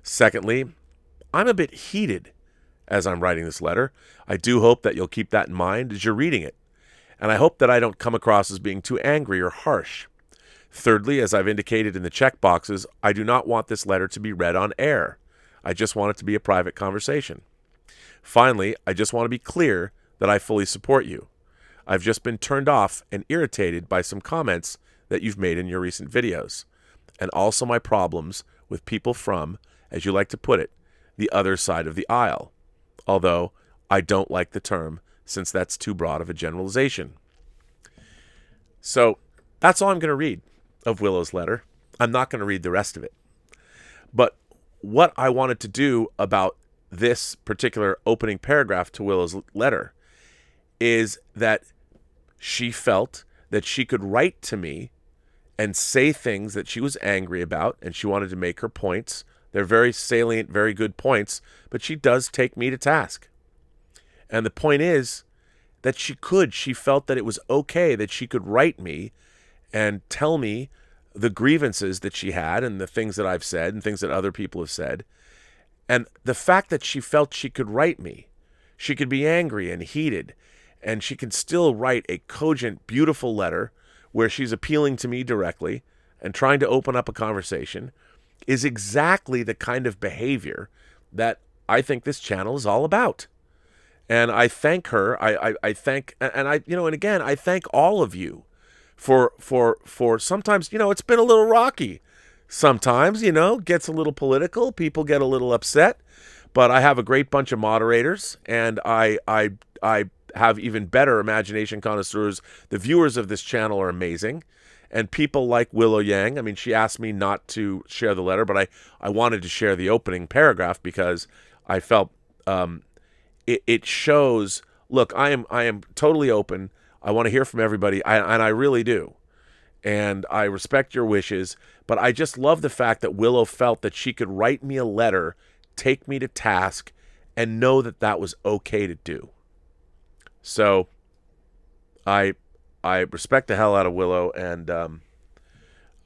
Secondly, I'm a bit heated as I'm writing this letter. I do hope that you'll keep that in mind as you're reading it, and I hope that I don't come across as being too angry or harsh. Thirdly, as I've indicated in the check boxes, I do not want this letter to be read on air. I just want it to be a private conversation. Finally, I just want to be clear that I fully support you. I've just been turned off and irritated by some comments that you've made in your recent videos, and also my problems with people from, as you like to put it, the other side of the aisle, although I don't like the term since that's too broad of a generalization. So that's all I'm going to read of Willow's letter. I'm not going to read the rest of it. But what I wanted to do about this particular opening paragraph to Willow's letter is that she felt that she could write to me and say things that she was angry about, and she wanted to make her points. They're very salient, very good points, but she does take me to task. And the point is that she felt that it was okay that she could write me and tell me the grievances that she had and the things that I've said and things that other people have said. And the fact that she felt she could write me, she could be angry and heated, and she can still write a cogent, beautiful letter where she's appealing to me directly and trying to open up a conversation, is exactly the kind of behavior that I think this channel is all about. And I thank her. I thank, and again, I thank all of you for sometimes, it's been a little rocky. Sometimes, gets a little political. People get a little upset, but I have a great bunch of moderators, and I have even better imagination connoisseurs. The viewers of this channel are amazing. And people like Willow Yang, I mean, she asked me not to share the letter, but I wanted to share the opening paragraph because I felt it shows, look, I am totally open. I want to hear from everybody, and I really do. And I respect your wishes, but I just love the fact that Willow felt that she could write me a letter, take me to task, and know that that was okay to do. So I respect the hell out of Willow, and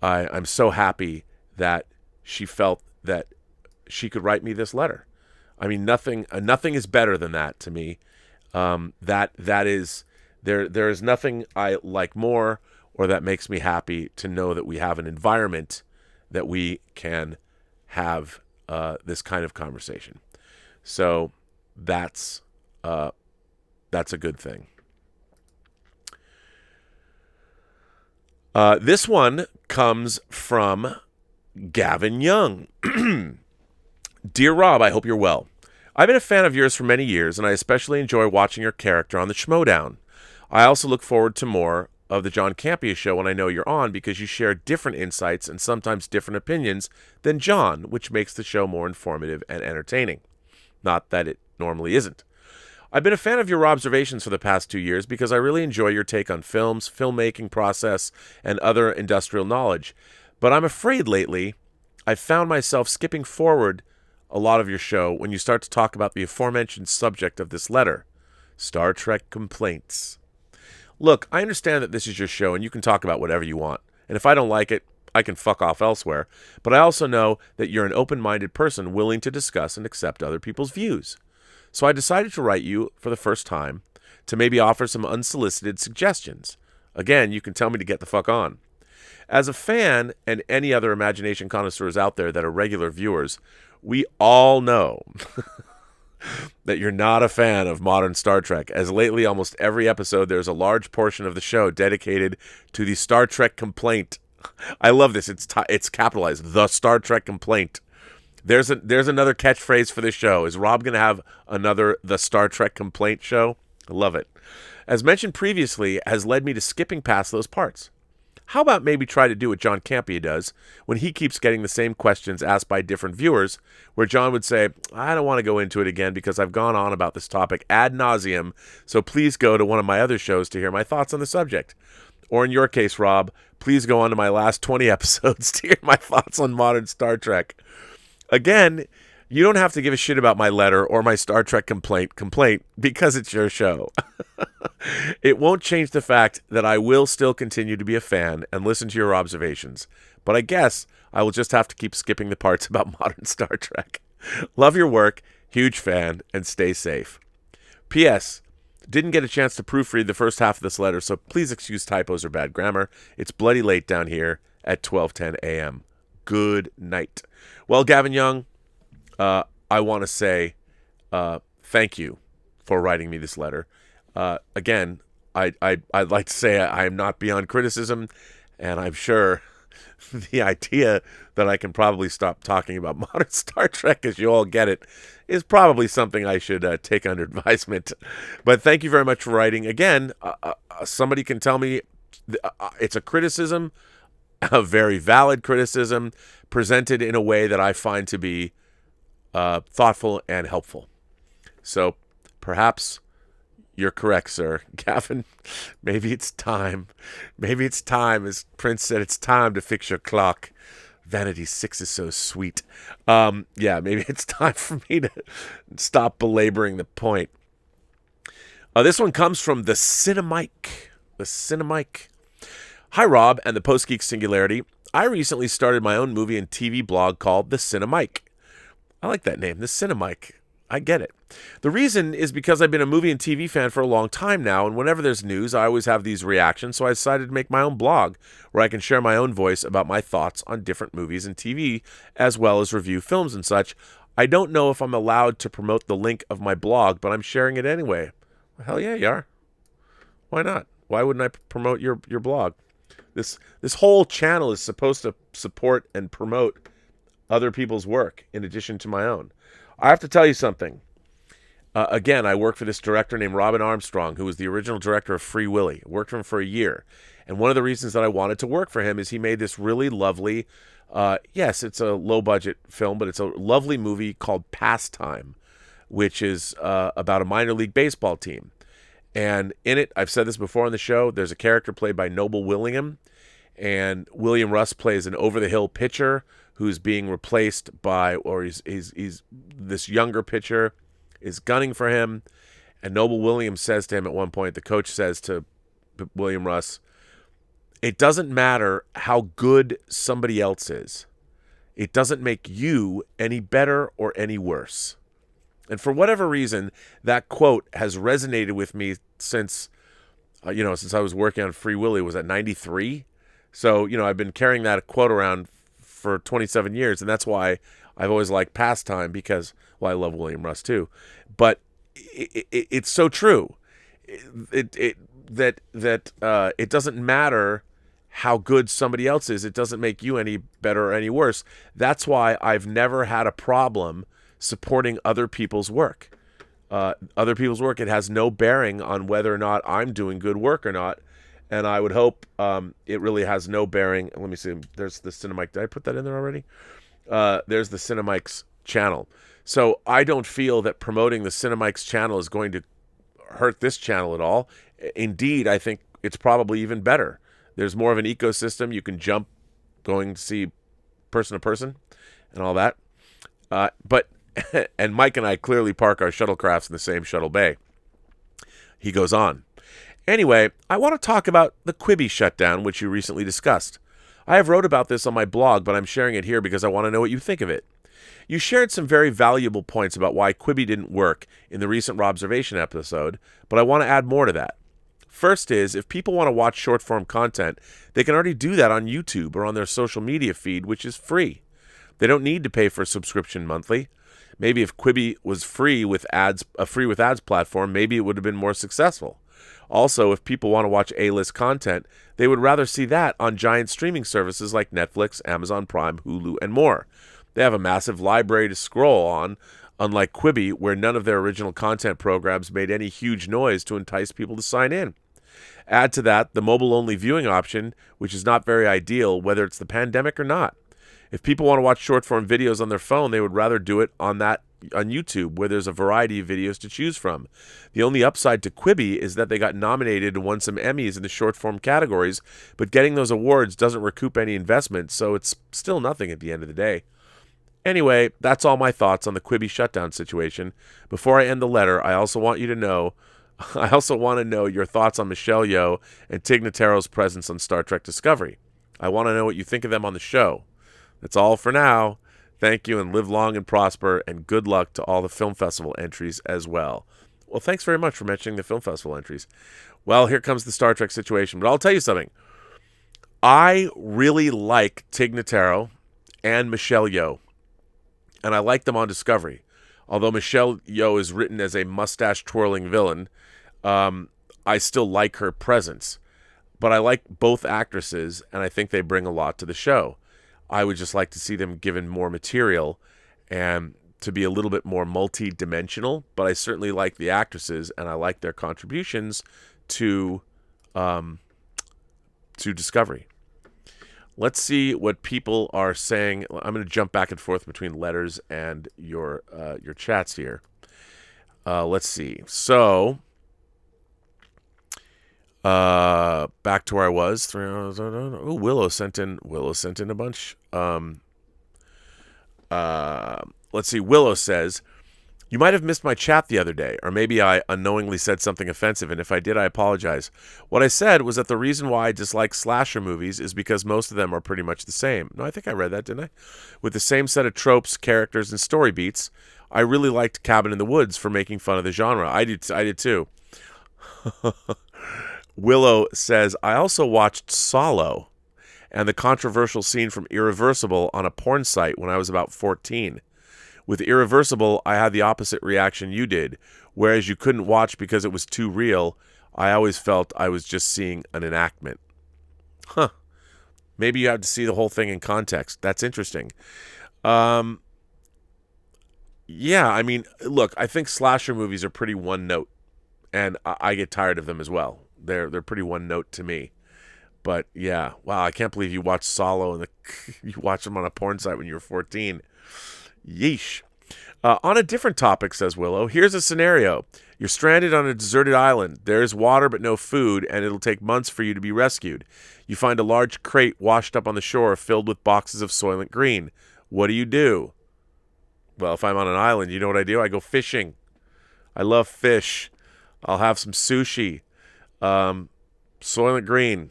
I'm so happy that she felt that she could write me this letter. I mean, nothing is better than that to me. That is there is nothing I like more or that makes me happy to know that we have an environment that we can have this kind of conversation. So that's a good thing. This one comes from Gavin Young. Dear Rob, I hope you're well. I've been a fan of yours for many years, and I especially enjoy watching your character on the Schmodown. I also look forward to more of the John Campea show when I know you're on, because you share different insights and sometimes different opinions than John, which makes the show more informative and entertaining. Not that it normally isn't. I've been a fan of your Robservations for the past 2 years because I really enjoy your take on films, filmmaking process, and other industrial knowledge. But I'm afraid lately I've found myself skipping forward a lot of your show when you start to talk about the aforementioned subject of this letter, Star Trek complaints. Look, I understand that this is your show and you can talk about whatever you want. And if I don't like it, I can fuck off elsewhere. But I also know that you're an open-minded person willing to discuss and accept other people's views. So I decided to write you for the first time to maybe offer some unsolicited suggestions. Again, you can tell me to get the fuck on. As a fan, and any other imagination connoisseurs out there that are regular viewers, we all know that you're not a fan of modern Star Trek, as lately almost every episode there's a large portion of the show dedicated to the Star Trek complaint. I love this. It's capitalized. The Star Trek complaint. There's another catchphrase for this show. Is Rob going to have another The Star Trek complaint show? I love it. As mentioned previously, has led me to skipping past those parts. How about maybe try to do what John Campea does when he keeps getting the same questions asked by different viewers, where John would say, I don't want to go into it again because I've gone on about this topic ad nauseum, so please go to one of my other shows to hear my thoughts on the subject. Or in your case, Rob, please go on to my last 20 episodes to hear my thoughts on modern Star Trek. Again, you don't have to give a shit about my letter or my Star Trek complaint because it's your show. It won't change the fact that I will still continue to be a fan and listen to your observations. But I guess I will just have to keep skipping the parts about modern Star Trek. Love your work, huge fan, and stay safe. P.S. Didn't get a chance to proofread the first half of this letter, so please excuse typos or bad grammar. It's bloody late down here at 12:10 a.m. Good night. Well, Gavin Young, I want to say thank you for writing me this letter. Again, I'd like to say I am not beyond criticism, and I'm sure the idea that I can probably stop talking about modern Star Trek, as you all get it, is probably something I should take under advisement. But thank you very much for writing. Again, somebody can tell me it's a criticism, a very valid criticism, presented in a way that I find to be thoughtful and helpful. So perhaps you're correct, sir. Gavin, maybe it's time. Maybe it's time, as Prince said, it's time to fix your clock. Vanity 6 is so sweet. Maybe it's time for me to stop belaboring the point. This one comes from the Cinemike. The Cinemike. Hi, Rob and the Post-Geek Singularity. I recently started my own movie and TV blog called The Cinemike. I like that name, The Cinemike. I get it. The reason is because I've been a movie and TV fan for a long time now, and whenever there's news, I always have these reactions, so I decided to make my own blog where I can share my own voice about my thoughts on different movies and TV, as well as review films and such. I don't know if I'm allowed to promote the link of my blog, but I'm sharing it anyway. Well, hell yeah, you are. Why not? Why wouldn't I promote your blog? This whole channel is supposed to support and promote other people's work in addition to my own. I have to tell you something. Again, I work for this director named Robin Armstrong, who was the original director of Free Willy. Worked for him for a year. And one of the reasons that I wanted to work for him is he made this really lovely, yes, it's a low-budget film, but it's a lovely movie called Pastime, which is about a minor league baseball team. And in it, I've said this before on the show, there's a character played by Noble Willingham, and William Russ plays an over-the-hill pitcher who's being replaced by, or he's this younger pitcher is gunning for him, and Noble William says to him at one point, the coach says to William Russ, it doesn't matter how good somebody else is. It doesn't make you any better or any worse. And for whatever reason, that quote has resonated with me since, since I was working on Free Willy. Was at 93. So, I've been carrying that quote around for 27 years. And that's why I've always liked Pastime because, well, I love William Russ too. But it's so true. It doesn't matter how good somebody else is. It doesn't make you any better or any worse. That's why I've never had a problem supporting other people's work. It has no bearing on whether or not I'm doing good work or not. And I would hope it really has no bearing. Let me see. There's the Cinemike. Did I put that in there already? There's the Cinemike's channel. So I don't feel that promoting the Cinemike's channel is going to hurt this channel at all. Indeed, I think it's probably even better. There's more of an ecosystem. You can jump going to see person to person and all that. But and Mike and I clearly park our shuttlecrafts in the same shuttle bay. He goes on. Anyway, I want to talk about the Quibby Shutdown, which you recently discussed. I have wrote about this on my blog, but I'm sharing it here because I want to know what you think of it. You shared some very valuable points about why Quibby didn't work in the recent Robservation episode, but I want to add more to that. First is, if people want to watch short-form content, they can already do that on YouTube or on their social media feed, which is free. They don't need to pay for a subscription monthly. Maybe if Quibby was free with ads platform, maybe it would have been more successful. Also, if people want to watch A-list content, they would rather see that on giant streaming services like Netflix, Amazon Prime, Hulu, and more. They have a massive library to scroll on, unlike Quibby, where none of their original content programs made any huge noise to entice people to sign in. Add to that the mobile-only viewing option, which is not very ideal, whether it's the pandemic or not. If people want to watch short-form videos on their phone, they would rather do it on YouTube, where there's a variety of videos to choose from. The only upside to Quibby is that they got nominated and won some Emmys in the short-form categories, but getting those awards doesn't recoup any investment, so it's still nothing at the end of the day. Anyway, that's all my thoughts on the Quibby Shutdown situation. Before I end the letter, I also want to know your thoughts on Michelle Yeoh and Tig Notaro's presence on Star Trek Discovery. I want to know what you think of them on the show. That's all for now. Thank you, and live long and prosper, and good luck to all the film festival entries as well. Well, thanks very much for mentioning the film festival entries. Well, here comes the Star Trek situation, but I'll tell you something. I really like Tig Notaro and Michelle Yeoh, and I like them on Discovery. Although Michelle Yeoh is written as a mustache-twirling villain, I still like her presence. But I like both actresses, and I think they bring a lot to the show. I would just like to see them given more material and to be a little bit more multi-dimensional, but I certainly like the actresses, and I like their contributions to Discovery. Let's see what people are saying. I'm going to jump back and forth between letters and your chats here. Let's see. So, back to where I was. Oh, Willow sent in a bunch. Let's see. Willow says, "You might have missed my chat the other day, or maybe I unknowingly said something offensive, and if I did, I apologize. What I said was that the reason why I dislike slasher movies is because most of them are pretty much the same." No, I think I read that, didn't I? "With the same set of tropes, characters, and story beats. I really liked Cabin in the Woods for making fun of the genre." I did too. Willow says, "I also watched Solo and the controversial scene from Irreversible on a porn site when I was about 14. With Irreversible, I had the opposite reaction you did. Whereas you couldn't watch because it was too real, I always felt I was just seeing an enactment." Huh. Maybe you have to see the whole thing in context. That's interesting. Yeah, I mean, look, I think slasher movies are pretty one note, and I get tired of them as well. They're pretty one note to me. But yeah, wow, I can't believe you watched Solo and you watched them on a porn site when you were 14. Yeesh. On a different topic, says Willow, here's a scenario. You're stranded on a deserted island. There's water but no food, and it'll take months for you to be rescued. You find a large crate washed up on the shore filled with boxes of Soylent Green. What do you do? Well, if I'm on an island, you know what I do? I go fishing. I love fish. I'll have some sushi. Soylent Green.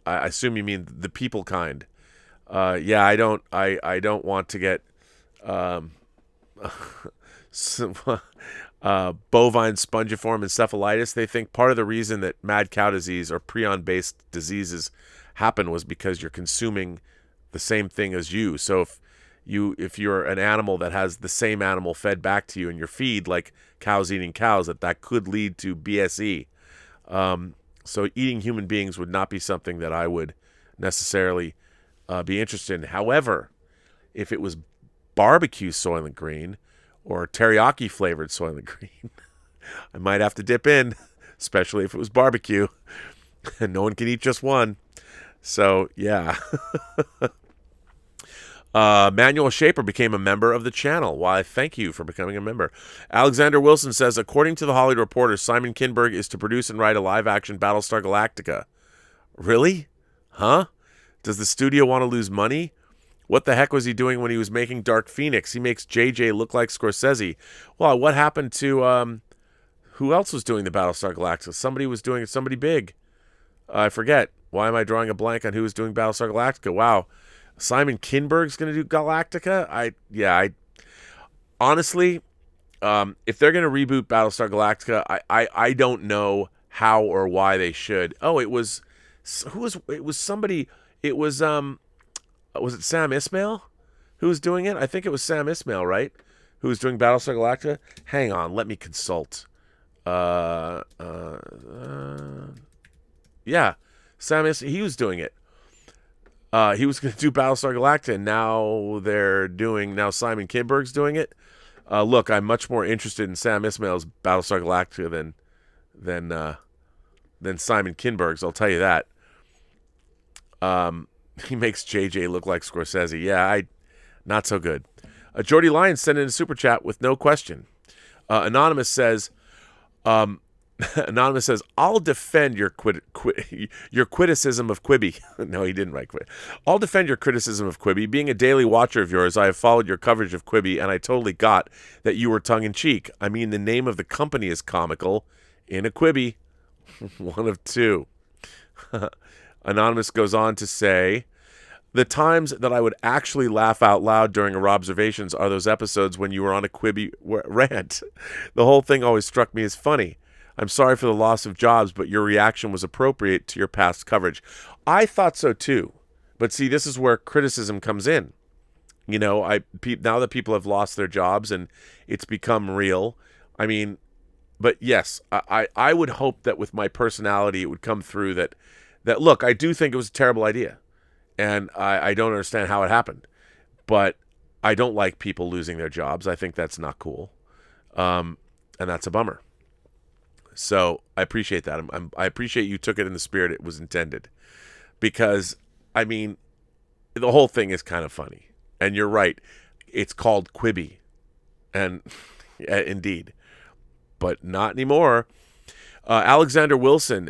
I assume you mean the people kind. Yeah, I don't want to get bovine spongiform encephalitis. They think part of the reason that mad cow disease or prion-based diseases happen was because you're consuming the same thing as you. So if you're an animal that has the same animal fed back to you in your feed, like cows eating cows, that could lead to BSE. So eating human beings would not be something that I would necessarily be interested in. However, if it was barbecue Soylent Green or teriyaki flavored Soylent Green, I might have to dip in, especially if it was barbecue. And no one can eat just one. So, yeah. Manuel Shaper became a member of the channel. Why, thank you for becoming a member. Alexander Wilson says, according to the Hollywood Reporter, Simon Kinberg is to produce and write a live-action Battlestar Galactica. Really? Huh? Does the studio want to lose money? What the heck was he doing when he was making Dark Phoenix? He makes JJ look like Scorsese. Well, what happened to, who else was doing the Battlestar Galactica? Somebody was doing it, somebody big. I forget. Why am I drawing a blank on who was doing Battlestar Galactica? Wow. Simon Kinberg's going to do Galactica? Honestly, if they're going to reboot Battlestar Galactica, I don't know how or why they should. Oh, it was somebody, was it Sam Ismail who was doing it? I think it was Sam Ismail, right? Who was doing Battlestar Galactica? Hang on, let me consult. Yeah, Sam Ismail, he was doing it. He was going to do Battlestar Galactica, and now Simon Kinberg's doing it. Look, I'm much more interested in Sam Ismail's Battlestar Galactica than Simon Kinberg's. I'll tell you that. He makes JJ look like Scorsese. Yeah, not so good. Jordy Lyons sent in a super chat with no question. Anonymous says, I'll defend your criticism of Quibby. No, he didn't write Quibby. I'll defend your criticism of Quibby. Being a daily watcher of yours, I have followed your coverage of Quibby, and I totally got that you were tongue-in-cheek. I mean, the name of the company is comical. In a Quibby. One of two. Anonymous goes on to say, the times that I would actually laugh out loud during a Robservations are those episodes when you were on a Quibby rant. The whole thing always struck me as funny. I'm sorry for the loss of jobs, but your reaction was appropriate to your past coverage. I thought so too. But see, this is where criticism comes in. You know, now that people have lost their jobs and it's become real, I mean, but yes, I would hope that with my personality, it would come through that look, I do think it was a terrible idea. And I don't understand how it happened. But I don't like people losing their jobs. I think that's not cool. And that's a bummer. So I appreciate that. I appreciate you took it in the spirit it was intended. Because, I mean, the whole thing is kind of funny. And you're right. It's called Quibby. And indeed. But not anymore. Alexander Wilson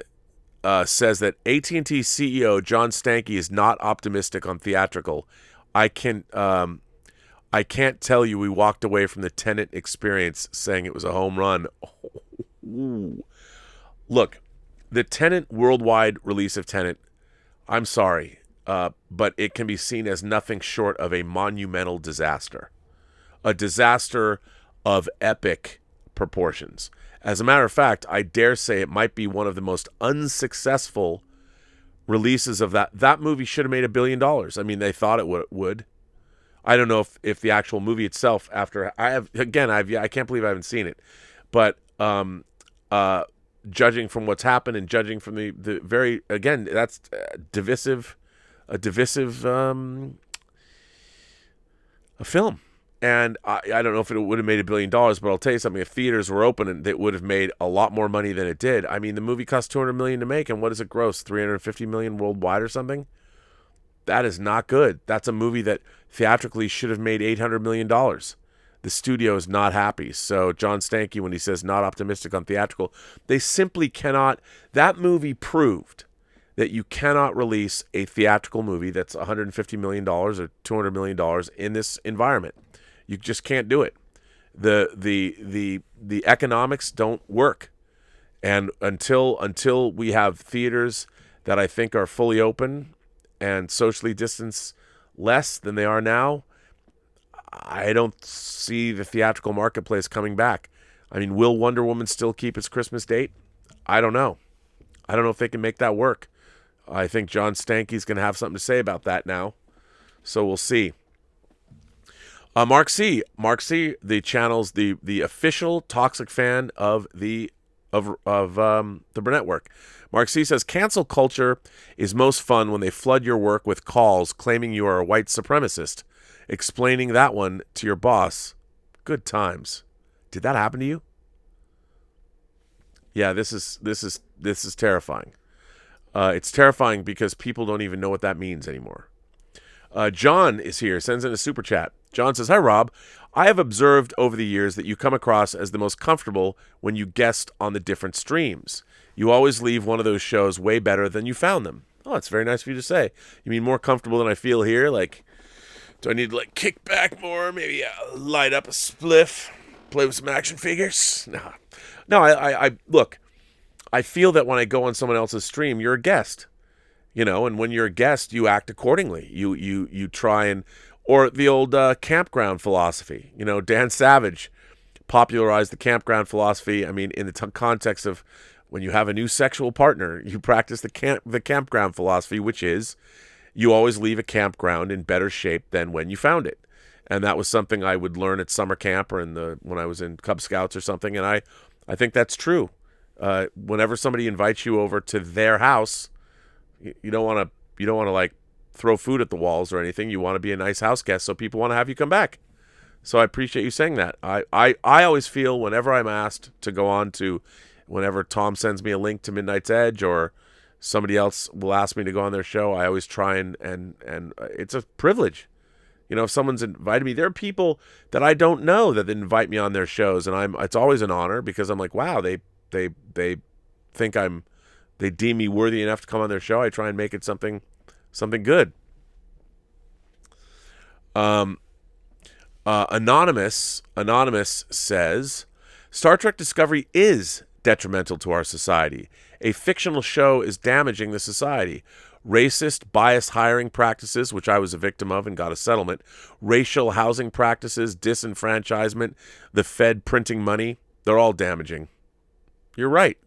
says that AT&T CEO John Stankey is not optimistic on theatrical. I can't tell you we walked away from the Tenet experience saying it was a home run. Ooh. Look, the Tenet worldwide release of Tenet, I'm sorry, but it can be seen as nothing short of a monumental disaster. A disaster of epic proportions. As a matter of fact, I dare say it might be one of the most unsuccessful releases of that. That movie should have made $1 billion. I mean, they thought it would. I don't know if the actual movie itself, I can't believe I haven't seen it. But judging from what's happened and judging from the very, again, that's a divisive a film. And I don't know if it would have made $1 billion, but I'll tell you something. If theaters were open, and it would have made a lot more money than it did. I mean, the movie cost $200 million to make, and what does it gross? $350 million worldwide or something? That is not good. That's a movie that theatrically should have made $800 million. The studio is not happy. So John Stankey, when he says not optimistic on theatrical, they simply cannot. That movie proved that you cannot release a theatrical movie that's $150 million or $200 million in this environment. You just can't do it. The economics don't work. And until we have theaters that I think are fully open and socially distanced less than they are now, I don't see the theatrical marketplace coming back. I mean, will Wonder Woman still keep its Christmas date? I don't know. I don't know if they can make that work. I think John Stanky's going to have something to say about that now. So we'll see. Mark C, the channel's the official toxic fan of the Burnettwork. Mark C says cancel culture is most fun when they flood your work with calls claiming you are a white supremacist. Explaining that one to your boss. Good times. Did that happen to you? Yeah, this is terrifying. It's terrifying because people don't even know what that means anymore. John is here, sends in a super chat. John says, "Hi, Rob. I have observed over the years that you come across as the most comfortable when you guest on the different streams. You always leave one of those shows way better than you found them." Oh, that's very nice of you to say. You mean more comfortable than I feel here? Like, do I need to kick back more? Maybe light up a spliff, play with some action figures? No. I look. I feel that when I go on someone else's stream, you're a guest. And when you're a guest, you act accordingly. You try and, or the old campground philosophy. Dan Savage popularized the campground philosophy. I mean, in the context of when you have a new sexual partner, you practice the campground philosophy, which is you always leave a campground in better shape than when you found it. And that was something I would learn at summer camp or when I was in Cub Scouts or something. And I think that's true. Whenever somebody invites you over to their house, you don't want to throw food at the walls or anything. You want to be a nice house guest so people want to have you come back. So I appreciate you saying that. I always feel whenever I'm asked to go on to, whenever Tom sends me a link to Midnight's Edge or somebody else will ask me to go on their show, I always try and it's a privilege. If someone's invited me, there are people that I don't know that invite me on their shows, and it's always an honor because I'm like, wow, they think they deem me worthy enough to come on their show. I try and make it something good. Anonymous says, Star Trek Discovery is detrimental to our society. A fictional show is damaging the society. Racist, biased hiring practices, which I was a victim of and got a settlement. Racial housing practices, disenfranchisement, the Fed printing money. They're all damaging. You're right.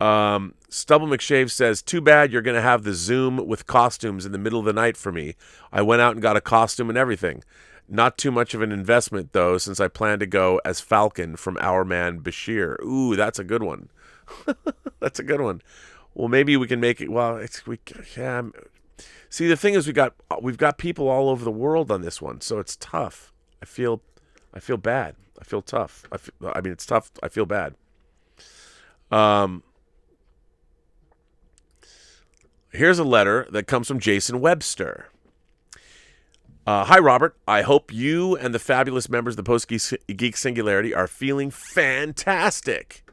Stubble McShave says, too bad you're going to have the Zoom with costumes in the middle of the night for me. I went out and got a costume and everything. Not too much of an investment, though, since I plan to go as Falcon from Our Man Bashir. Ooh, that's a good one. That's a good one. Well, maybe we can make it. Well, See, the thing is, we've got people all over the world on this one, so it's tough. I feel bad. I feel tough. It's tough. I feel bad. Here's a letter that comes from Jason Webster. Hi, Robert. I hope you and the fabulous members of the Post-Geek Singularity are feeling fantastic.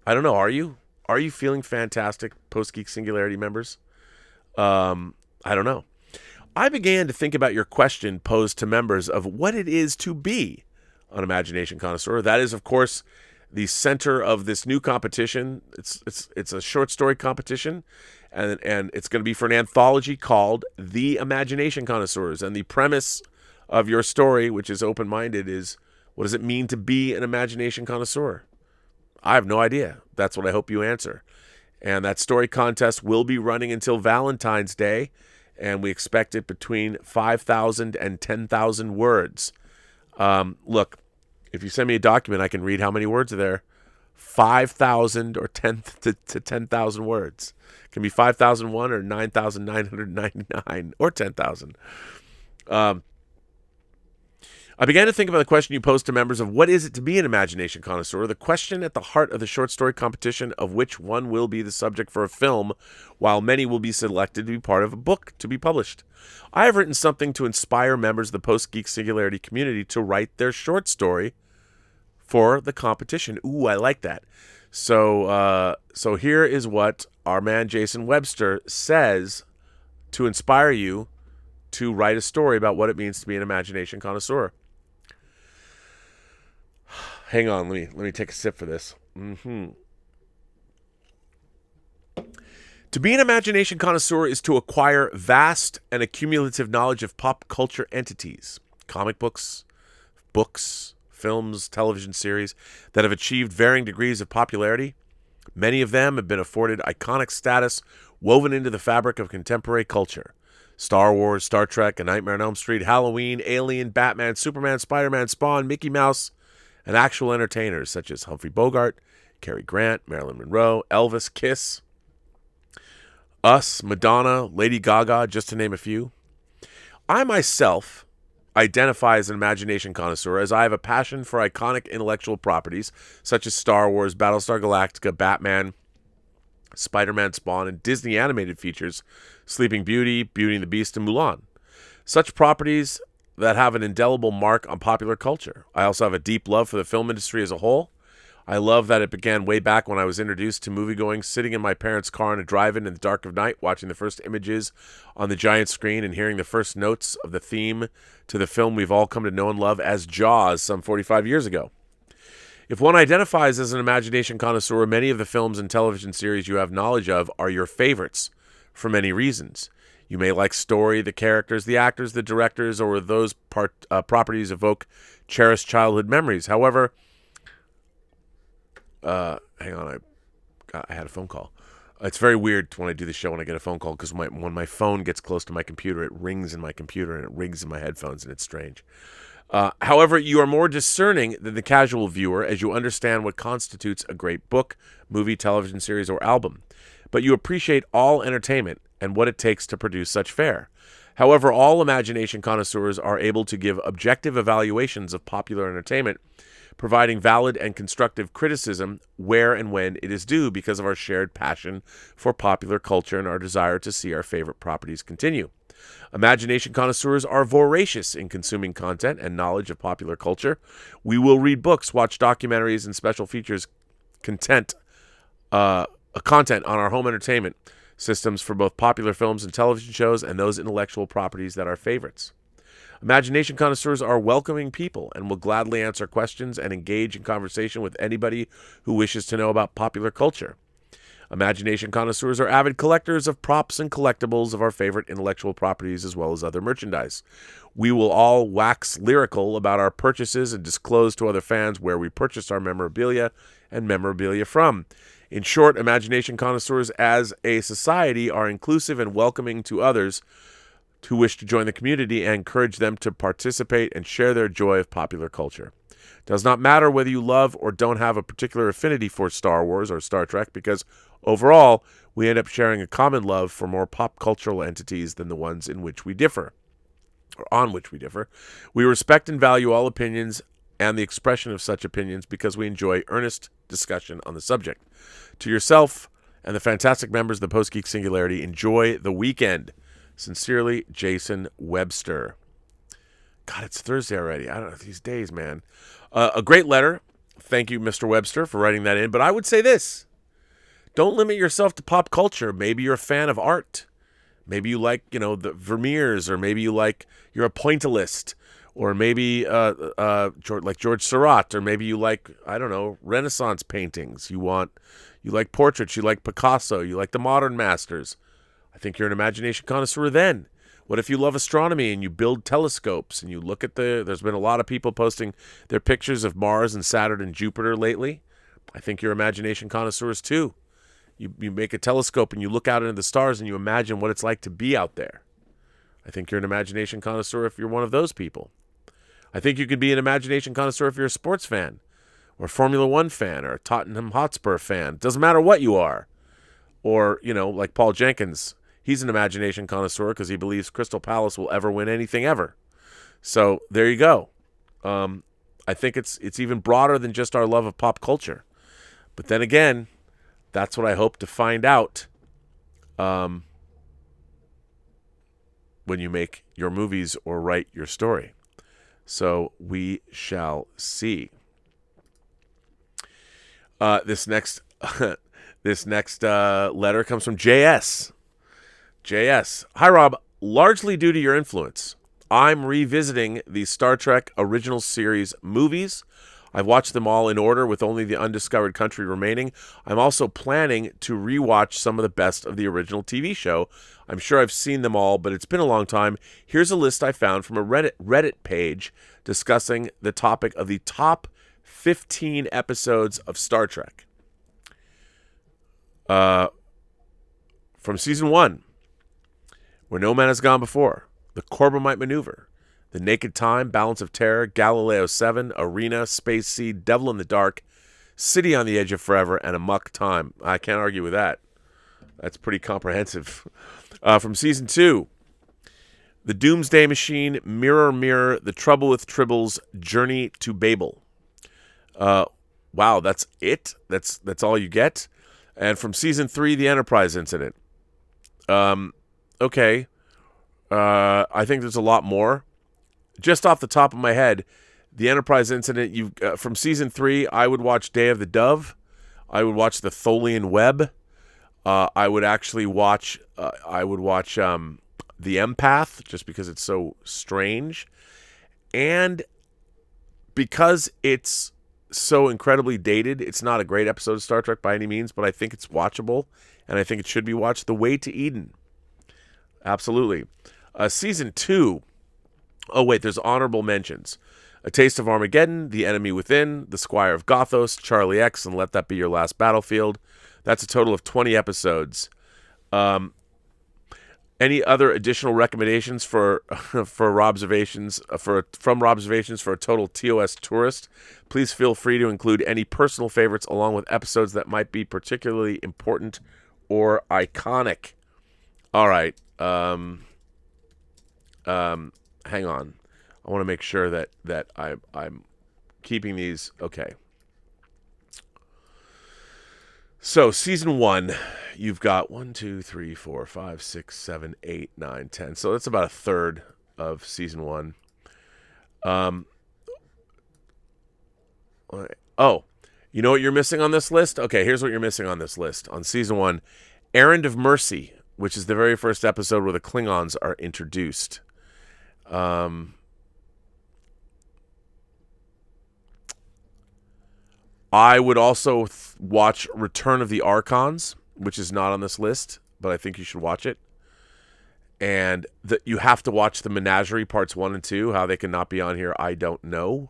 I don't know. Are you? Are you feeling fantastic, Post-Geek Singularity members? I don't know. I began to think about your question posed to members of what it is to be an Imagination Connoisseur. That is, of course, the center of this new competition. It's a short story competition, and it's going to be for an anthology called The Imagination Connoisseurs. And the premise of your story, which is open-minded, is what does it mean to be an Imagination Connoisseur? I have no idea. That's what I hope you answer. And that story contest will be running until Valentine's Day, and we expect it between 5,000 and 10,000 words. Look, if you send me a document, I can read how many words are there. 5,000 or 10,000 words. It can be 5,001 or 9,999 or 10,000. I began to think about the question you posed to members of what is it to be an Imagination Connoisseur, the question at the heart of the short story competition of which one will be the subject for a film, while many will be selected to be part of a book to be published. I have written something to inspire members of the Post-Geek Singularity community to write their short story for the competition. Ooh, I like that. So here is what our man Jason Webster says to inspire you to write a story about what it means to be an Imagination Connoisseur. Hang on, let me take a sip for this. To be an imagination connoisseur is to acquire vast and accumulative knowledge of pop culture entities, comic books, films, television series that have achieved varying degrees of popularity. Many of them have been afforded iconic status woven into the fabric of contemporary culture. Star Wars, Star Trek, A Nightmare on Elm Street, Halloween, Alien, Batman, Superman, Spider-Man, Spawn, Mickey Mouse, and actual entertainers such as Humphrey Bogart, Cary Grant, Marilyn Monroe, Elvis, Kiss, Us, Madonna, Lady Gaga, just to name a few. I myself identify as an imagination connoisseur as I have a passion for iconic intellectual properties such as Star Wars, Battlestar Galactica, Batman, Spider-Man, Spawn, and Disney animated features, Sleeping Beauty, Beauty and the Beast, and Mulan. Such properties that have an indelible mark on popular culture. I also have a deep love for the film industry as a whole. I love that it began way back when I was introduced to moviegoing, sitting in my parents' car in a drive-in in the dark of night, watching the first images on the giant screen and hearing the first notes of the theme to the film we've all come to know and love as Jaws some 45 years ago. If one identifies as an imagination connoisseur, many of the films and television series you have knowledge of are your favorites for many reasons. You may like story, the characters, the actors, the directors, or those properties evoke cherished childhood memories. However, hang on, I had a phone call. It's very weird when I do the show when I get a phone call because when my phone gets close to my computer, it rings in my computer and it rings in my headphones, and it's strange. However, you are more discerning than the casual viewer as you understand what constitutes a great book, movie, television series, or album. But you appreciate all entertainment and what it takes to produce such fare. However, all imagination connoisseurs are able to give objective evaluations of popular entertainment, providing valid and constructive criticism where and when it is due because of our shared passion for popular culture and our desire to see our favorite properties continue. Imagination connoisseurs are voracious in consuming content and knowledge of popular culture. We will read books, watch documentaries, and special features content on our home entertainment systems for both popular films and television shows and those intellectual properties that are favorites. Imagination connoisseurs are welcoming people and will gladly answer questions and engage in conversation with anybody who wishes to know about popular culture. Imagination connoisseurs are avid collectors of props and collectibles of our favorite intellectual properties as well as other merchandise. We will all wax lyrical about our purchases and disclose to other fans where we purchased our memorabilia and memorabilia from. In short, imagination connoisseurs as a society are inclusive and welcoming to others who wish to join the community and encourage them to participate and share their joy of popular culture. It does not matter whether you love or don't have a particular affinity for Star Wars or Star Trek because overall, we end up sharing a common love for more pop cultural entities than the ones in which we differ, or on which we differ. We respect and value all opinions and the expression of such opinions because we enjoy earnest discussion on the subject. To yourself and the fantastic members of the Post-Geek Singularity, enjoy the weekend. Sincerely, Jason Webster. God, it's Thursday already. I don't know these days, man. A great letter. Thank you, Mr. Webster, for writing that in. But I would say this. Don't limit yourself to pop culture. Maybe you're a fan of art. Maybe you like, the Vermeers, or maybe you're a pointillist, or maybe like George Seurat, or maybe you like, I don't know, Renaissance paintings. You like portraits. You like Picasso. You like the modern masters. I think you're an imagination connoisseur then. What if you love astronomy and you build telescopes and you look at there's been a lot of people posting their pictures of Mars and Saturn and Jupiter lately. I think you're imagination connoisseurs too. You make a telescope and you look out into the stars and you imagine what it's like to be out there. I think you're an imagination connoisseur if you're one of those people. I think you could be an imagination connoisseur if you're a sports fan or a Formula One fan or a Tottenham Hotspur fan. Doesn't matter what you are. Or, like Paul Jenkins. He's an imagination connoisseur because he believes Crystal Palace will ever win anything ever. So there you go. I think it's even broader than just our love of pop culture. But then again, that's what I hope to find out when you make your movies or write your story. So we shall see. This next letter comes from JS. JS. Hi, Rob. Largely due to your influence, I'm revisiting the Star Trek original series movies. I've watched them all in order with only the Undiscovered Country remaining. I'm also planning to rewatch some of the best of the original TV show. I'm sure I've seen them all, but it's been a long time. Here's a list I found from a Reddit page discussing the topic of the top 15 episodes of Star Trek. From season 1, Where No Man Has Gone Before, The Corbomite Maneuver, The Naked Time, Balance of Terror, Galileo 7, Arena, Space Seed, Devil in the Dark, City on the Edge of Forever, and Amok Time. I can't argue with that. That's pretty comprehensive. From season 2, The Doomsday Machine, Mirror Mirror, The Trouble with Tribbles, Journey to Babel. Wow, that's it? That's all you get? And from season 3, The Enterprise Incident. Okay. I think there's a lot more. Just off the top of my head, The Enterprise Incident, from season 3, I would watch Day of the Dove. I would watch The Tholian Web. I would actually watch The Empath, just because it's so strange. And because it's so incredibly dated, it's not a great episode of Star Trek by any means, but I think it's watchable, and I think it should be watched. The Way to Eden. Absolutely. Season 2. Oh, wait, there's honorable mentions. A Taste of Armageddon, The Enemy Within, The Squire of Gothos, Charlie X, and Let That Be Your Last Battlefield. That's a total of 20 episodes. Any other additional recommendations for Robservations from Robservations for a total TOS tourist? Please feel free to include any personal favorites along with episodes that might be particularly important or iconic. All right. Hang on. I want to make sure that I'm keeping these okay. So, season 1, you've got 1, 2, 3, 4, 5, 6, 7, 8, 9, 10. So that's about a third of season 1. Oh, you know what you're missing on this list? Okay, here's what you're missing on this list. On season 1, Errand of Mercy, which is the very first episode where the Klingons are introduced. I would also watch Return of the Archons, which is not on this list, but I think you should watch it. And you have to watch the Menagerie parts 1 and 2. How they cannot be on here, I don't know.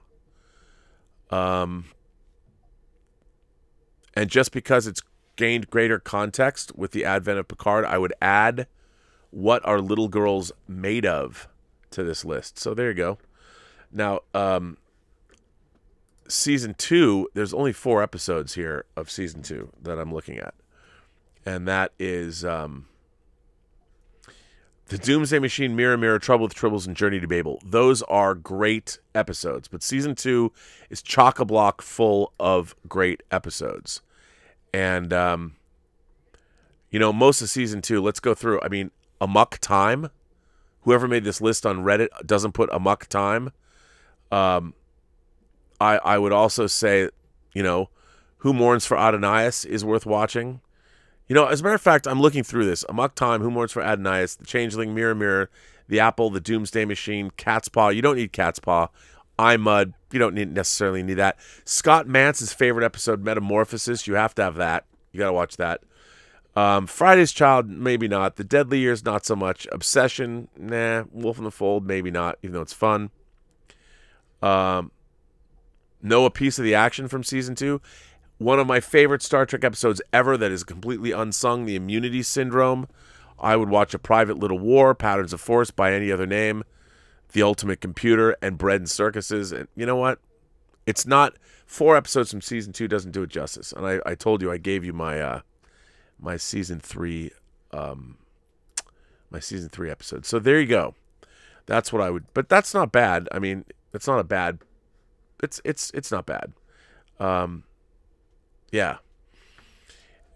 And just because it's gained greater context with the advent of Picard, I would add What Are Little Girls Made Of to this list. So there you go. Now, season 2, there's only 4 episodes here of season 2 that I'm looking at. And that is The Doomsday Machine, Mirror Mirror, Trouble with Tribbles, and Journey to Babel. Those are great episodes. But season 2 is chock-a-block full of great episodes. And, most of season 2, let's go through. I mean, Amok Time. Whoever made this list on Reddit doesn't put Amok Time. I would also say, Who Mourns for Adonais is worth watching. As a matter of fact, I'm looking through this. Amok Time, Who Mourns for Adonais, The Changeling, Mirror Mirror, The Apple, The Doomsday Machine, Cat's Paw. You don't need Cat's Paw. Mud. You don't necessarily need that. Scott Mance's favorite episode, Metamorphosis. You have to have that. You got to watch that. Friday's Child, maybe not. The Deadly Years, not so much. Obsession, nah. Wolf in the Fold, maybe not, even though it's fun. Know a Piece of the Action from season 2. One of my favorite Star Trek episodes ever that is completely unsung, The Immunity Syndrome. I would watch A Private Little War, Patterns of Force by Any Other Name, The Ultimate Computer, and Bread and Circuses. And you know what? It's not 4 episodes from season 2 doesn't do it justice. And I told you I gave you my my season 3 episode. So there you go. That's what I would. But that's not bad. I mean, it's not a bad. It's not bad. Yeah.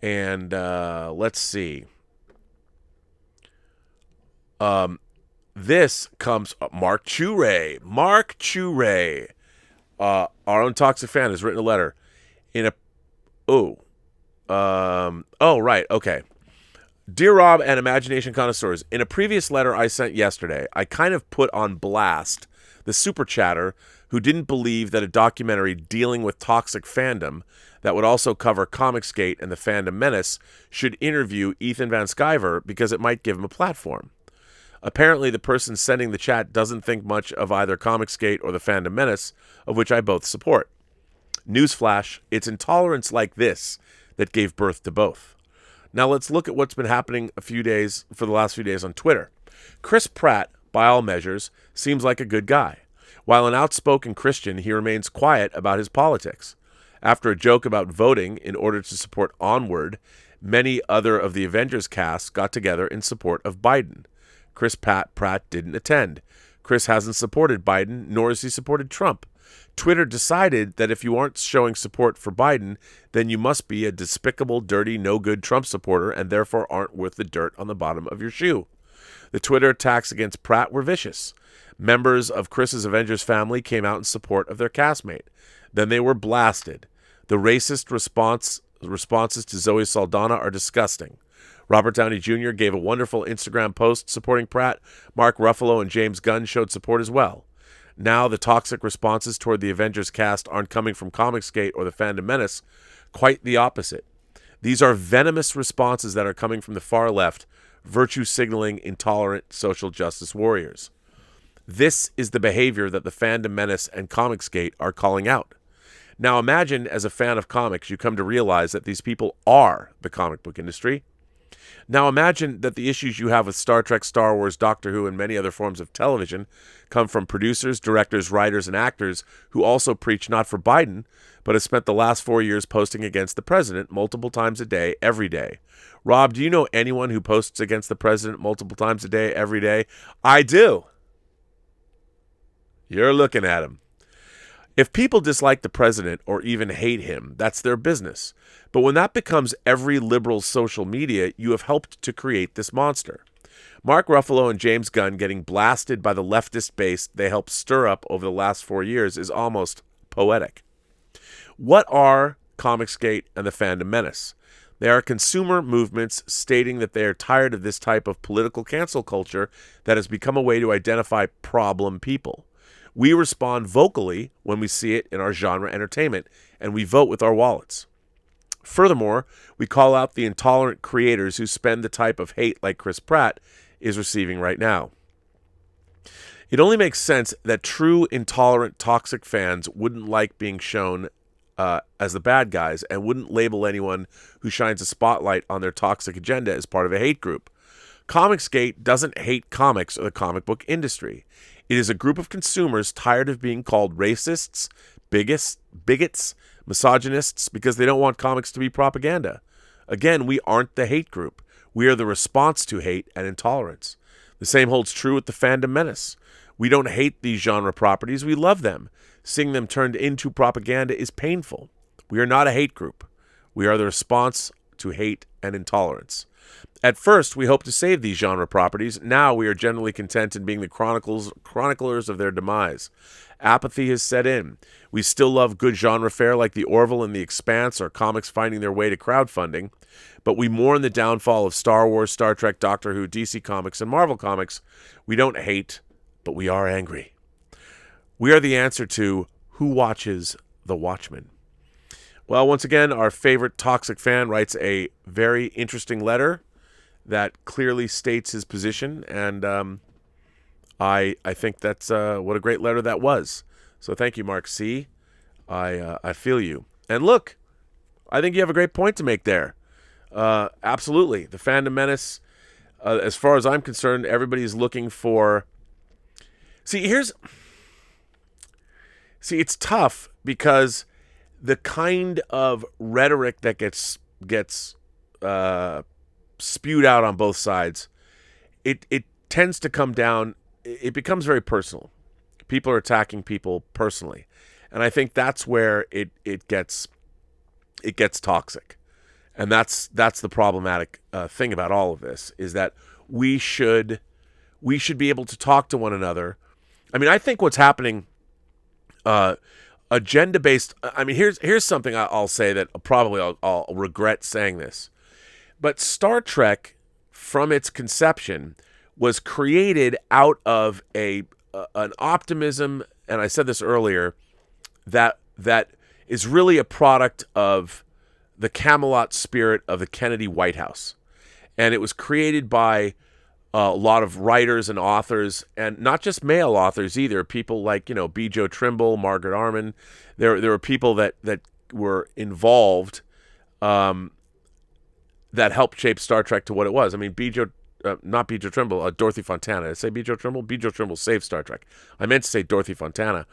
And let's see. This comes Mark Chure. Mark Chure, our own toxic fan, has written a letter right, okay. Dear Rob and Imagination Connoisseurs, in a previous letter I sent yesterday, I kind of put on blast the super chatter who didn't believe that a documentary dealing with toxic fandom that would also cover Comicsgate and the fandom menace should interview Ethan Van Sciver because it might give him a platform. Apparently, the person sending the chat doesn't think much of either Comicsgate or the fandom menace, of which I both support. Newsflash, it's intolerance like this that gave birth to both. Now let's look at what's been happening for the last few days on Twitter. Chris Pratt, by all measures, seems like a good guy. While an outspoken Christian, he remains quiet about his politics. After a joke about voting in order to support Onward, many other of the Avengers cast got together in support of Biden. Chris Pratt didn't attend. Chris hasn't supported Biden, nor has he supported Trump. Twitter decided that if you aren't showing support for Biden, then you must be a despicable, dirty, no-good Trump supporter and therefore aren't worth the dirt on the bottom of your shoe. The Twitter attacks against Pratt were vicious. Members of Chris's Avengers family came out in support of their castmate. Then they were blasted. The racist responses to Zoe Saldana are disgusting. Robert Downey Jr. gave a wonderful Instagram post supporting Pratt. Mark Ruffalo and James Gunn showed support as well. Now the toxic responses toward the Avengers cast aren't coming from Comicsgate or the Fandom Menace. Quite the opposite. These are venomous responses that are coming from the far left, virtue-signaling, intolerant social justice warriors. This is the behavior that the Fandom Menace and Comicsgate are calling out. Now imagine, as a fan of comics, you come to realize that these people are the comic book industry. Now imagine that the issues you have with Star Trek, Star Wars, Doctor Who, and many other forms of television come from producers, directors, writers, and actors who also preach not for Biden, but have spent the last 4 years posting against the president multiple times a day, every day. Rob, do you know anyone who posts against the president multiple times a day, every day? I do. You're looking at him. If people dislike the president or even hate him, that's their business. But when that becomes every liberal's social media, you have helped to create this monster. Mark Ruffalo and James Gunn getting blasted by the leftist base they helped stir up over the last 4 years is almost poetic. What are Comicsgate and the Fandom Menace? They are consumer movements stating that they are tired of this type of political cancel culture that has become a way to identify problem people. We respond vocally when we see it in our genre entertainment, and we vote with our wallets. Furthermore, we call out the intolerant creators who spend the type of hate like Chris Pratt is receiving right now. It only makes sense that true intolerant toxic fans wouldn't like being shown as the bad guys and wouldn't label anyone who shines a spotlight on their toxic agenda as part of a hate group. Comicsgate doesn't hate comics or the comic book industry. It is a group of consumers tired of being called racists, bigots, misogynists because they don't want comics to be propaganda. Again, we aren't the hate group. We are the response to hate and intolerance. The same holds true with the Fandom Menace. We don't hate these genre properties. We love them. Seeing them turned into propaganda is painful. We are not a hate group. We are the response to hate and intolerance. At first, we hoped to save these genre properties. Now we are generally content in being the chroniclers of their demise. Apathy has set in. We still love good genre fare like The Orville and The Expanse or comics finding their way to crowdfunding, but we mourn the downfall of Star Wars, Star Trek, Doctor Who, DC Comics, and Marvel Comics. We don't hate, but we are angry. We are the answer to who watches The Watchmen. Well, once again, our favorite toxic fan writes a very interesting letter that clearly states his position, and I think that's what a great letter that was. So thank you, Mark C. I feel you. And look, I think you have a great point to make there. Absolutely. The Fandom Menace, as far as I'm concerned, everybody's looking for... See, it's tough because the kind of rhetoric that gets spewed out on both sides, it tends to come down, it becomes very personal. People are attacking people personally. And I think that's where it gets toxic. And that's the problematic thing about all of this, is that we should be able to talk to one another. I mean, I think what's happening, agenda-based, I mean, here's something I'll say that probably I'll regret saying this. But Star Trek, from its conception, was created out of a an optimism, and I said this earlier, that is really a product of the Camelot spirit of the Kennedy White House. And it was created by a lot of writers and authors, and not just male authors either. People like, B. Joe Trimble, Margaret Arman. There were people that were involved that helped shape Star Trek to what it was. I mean, not B. Joe Trimble, Dorothy Fontana. Did I say B. Joe Trimble? B. Joe Trimble saved Star Trek. I meant to say Dorothy Fontana.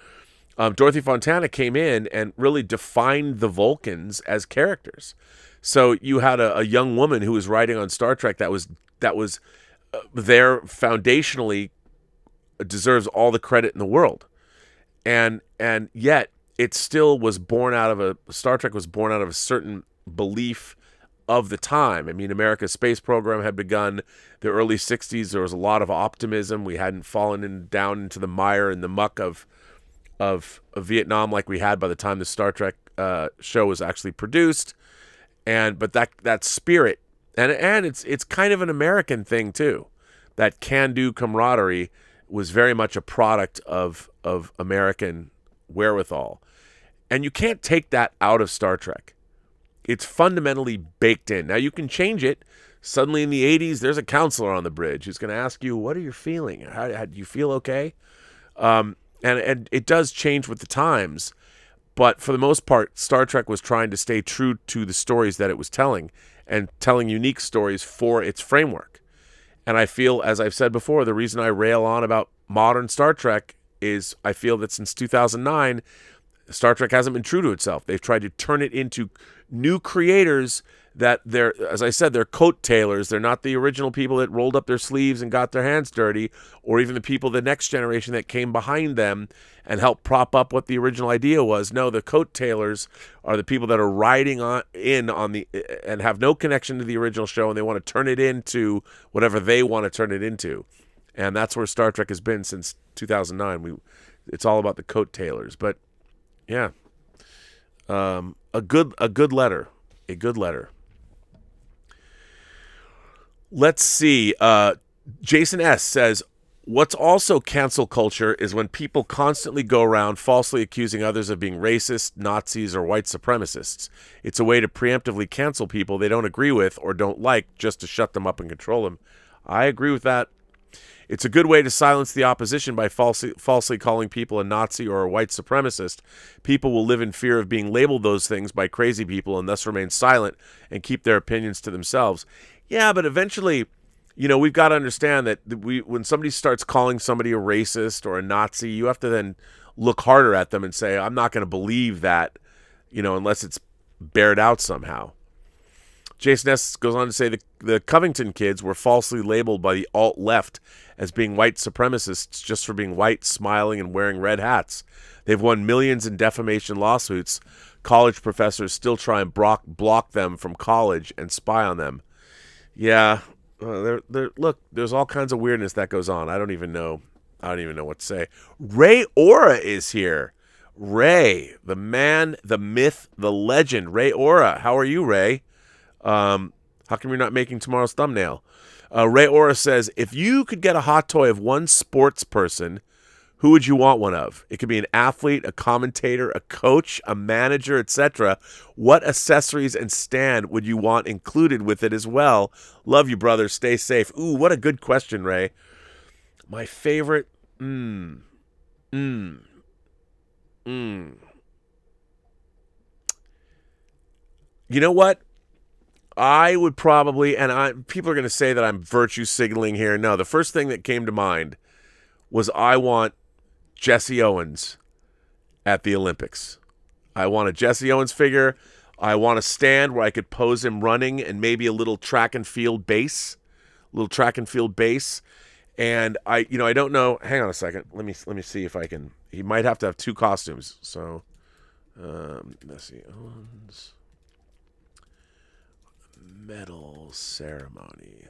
Dorothy Fontana came in and really defined the Vulcans as characters. So you had a young woman who was writing on Star Trek that was there foundationally, deserves all the credit in the world, and yet it still was born out of Star Trek was born out of a certain belief of the time. I mean, America's space program had begun the early '60s. There was a lot of optimism. We hadn't fallen down into the mire and the muck of Vietnam like we had by the time the Star Trek show was actually produced. But that spirit, and it's kind of an American thing too. That can-do camaraderie was very much a product of American wherewithal. And you can't take that out of Star Trek. It's fundamentally baked in. Now, you can change it. Suddenly in the 80s, there's a counselor on the bridge who's going to ask you, what are you feeling? How do you feel okay? And it does change with the times. But for the most part, Star Trek was trying to stay true to the stories that it was telling, and telling unique stories for its framework. And I feel, as I've said before, the reason I rail on about modern Star Trek is I feel that since 2009, Star Trek hasn't been true to itself. They've tried to turn it into new creators that as I said, they're coat tailors. They're not the original people that rolled up their sleeves and got their hands dirty, or even the people, the next generation that came behind them and helped prop up what the original idea was. No, the coat tailors are the people that are riding and have no connection to the original show, and they want to turn it into whatever they want to turn it into. And that's where Star Trek has been since 2009. It's all about the coat tailors. But yeah, a good letter. A good letter. Let's see. Jason S. says, what's also cancel culture is when people constantly go around falsely accusing others of being racist, Nazis, or white supremacists. It's a way to preemptively cancel people they don't agree with or don't like, just to shut them up and control them. I agree with that. It's a good way to silence the opposition by falsely calling people a Nazi or a white supremacist. People will live in fear of being labeled those things by crazy people and thus remain silent and keep their opinions to themselves. Yeah, but eventually, we've got to understand that when somebody starts calling somebody a racist or a Nazi, you have to then look harder at them and say, I'm not going to believe that, unless it's bared out somehow. Jason S. goes on to say the Covington kids were falsely labeled by the alt-left as being white supremacists just for being white, smiling, and wearing red hats. They've won millions in defamation lawsuits. College professors still try and block them from college and spy on them. Yeah, look, there's all kinds of weirdness that goes on. I don't even know what to say. Ray Ora is here. Ray, the man, the myth, the legend. Ray Ora, how are you, Ray? How come you're not making tomorrow's thumbnail? Ray Ora says, if you could get a hot toy of one sports person, who would you want one of? It could be an athlete, a commentator, a coach, a manager, etc. What accessories and stand would you want included with it as well? Love you, brother. Stay safe. Ooh, what a good question, Ray. My favorite... You know what? I would probably, people are going to say that I'm virtue signaling here. No, the first thing that came to mind was I want Jesse Owens at the Olympics. I want a Jesse Owens figure. I want a stand where I could pose him running and maybe a little track and field base. And I don't know. Hang on a second. Let me see if I can. He might have to have two costumes. So, Jesse Owens medal ceremony.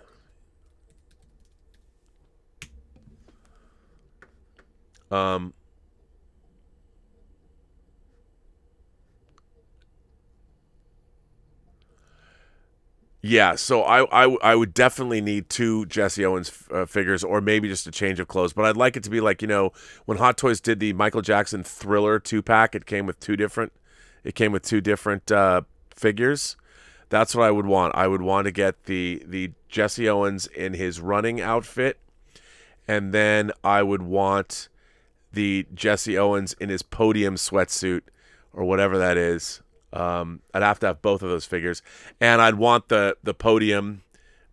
Yeah, so I would definitely need two Jesse Owens figures, or maybe just a change of clothes. But I'd like it to be like, when Hot Toys did the Michael Jackson Thriller 2-pack, it came with two different figures. That's what I would want. I would want to get the Jesse Owens in his running outfit, and then I would want the Jesse Owens in his podium sweatsuit or whatever that is. I'd have to have both of those figures, and I'd want the podium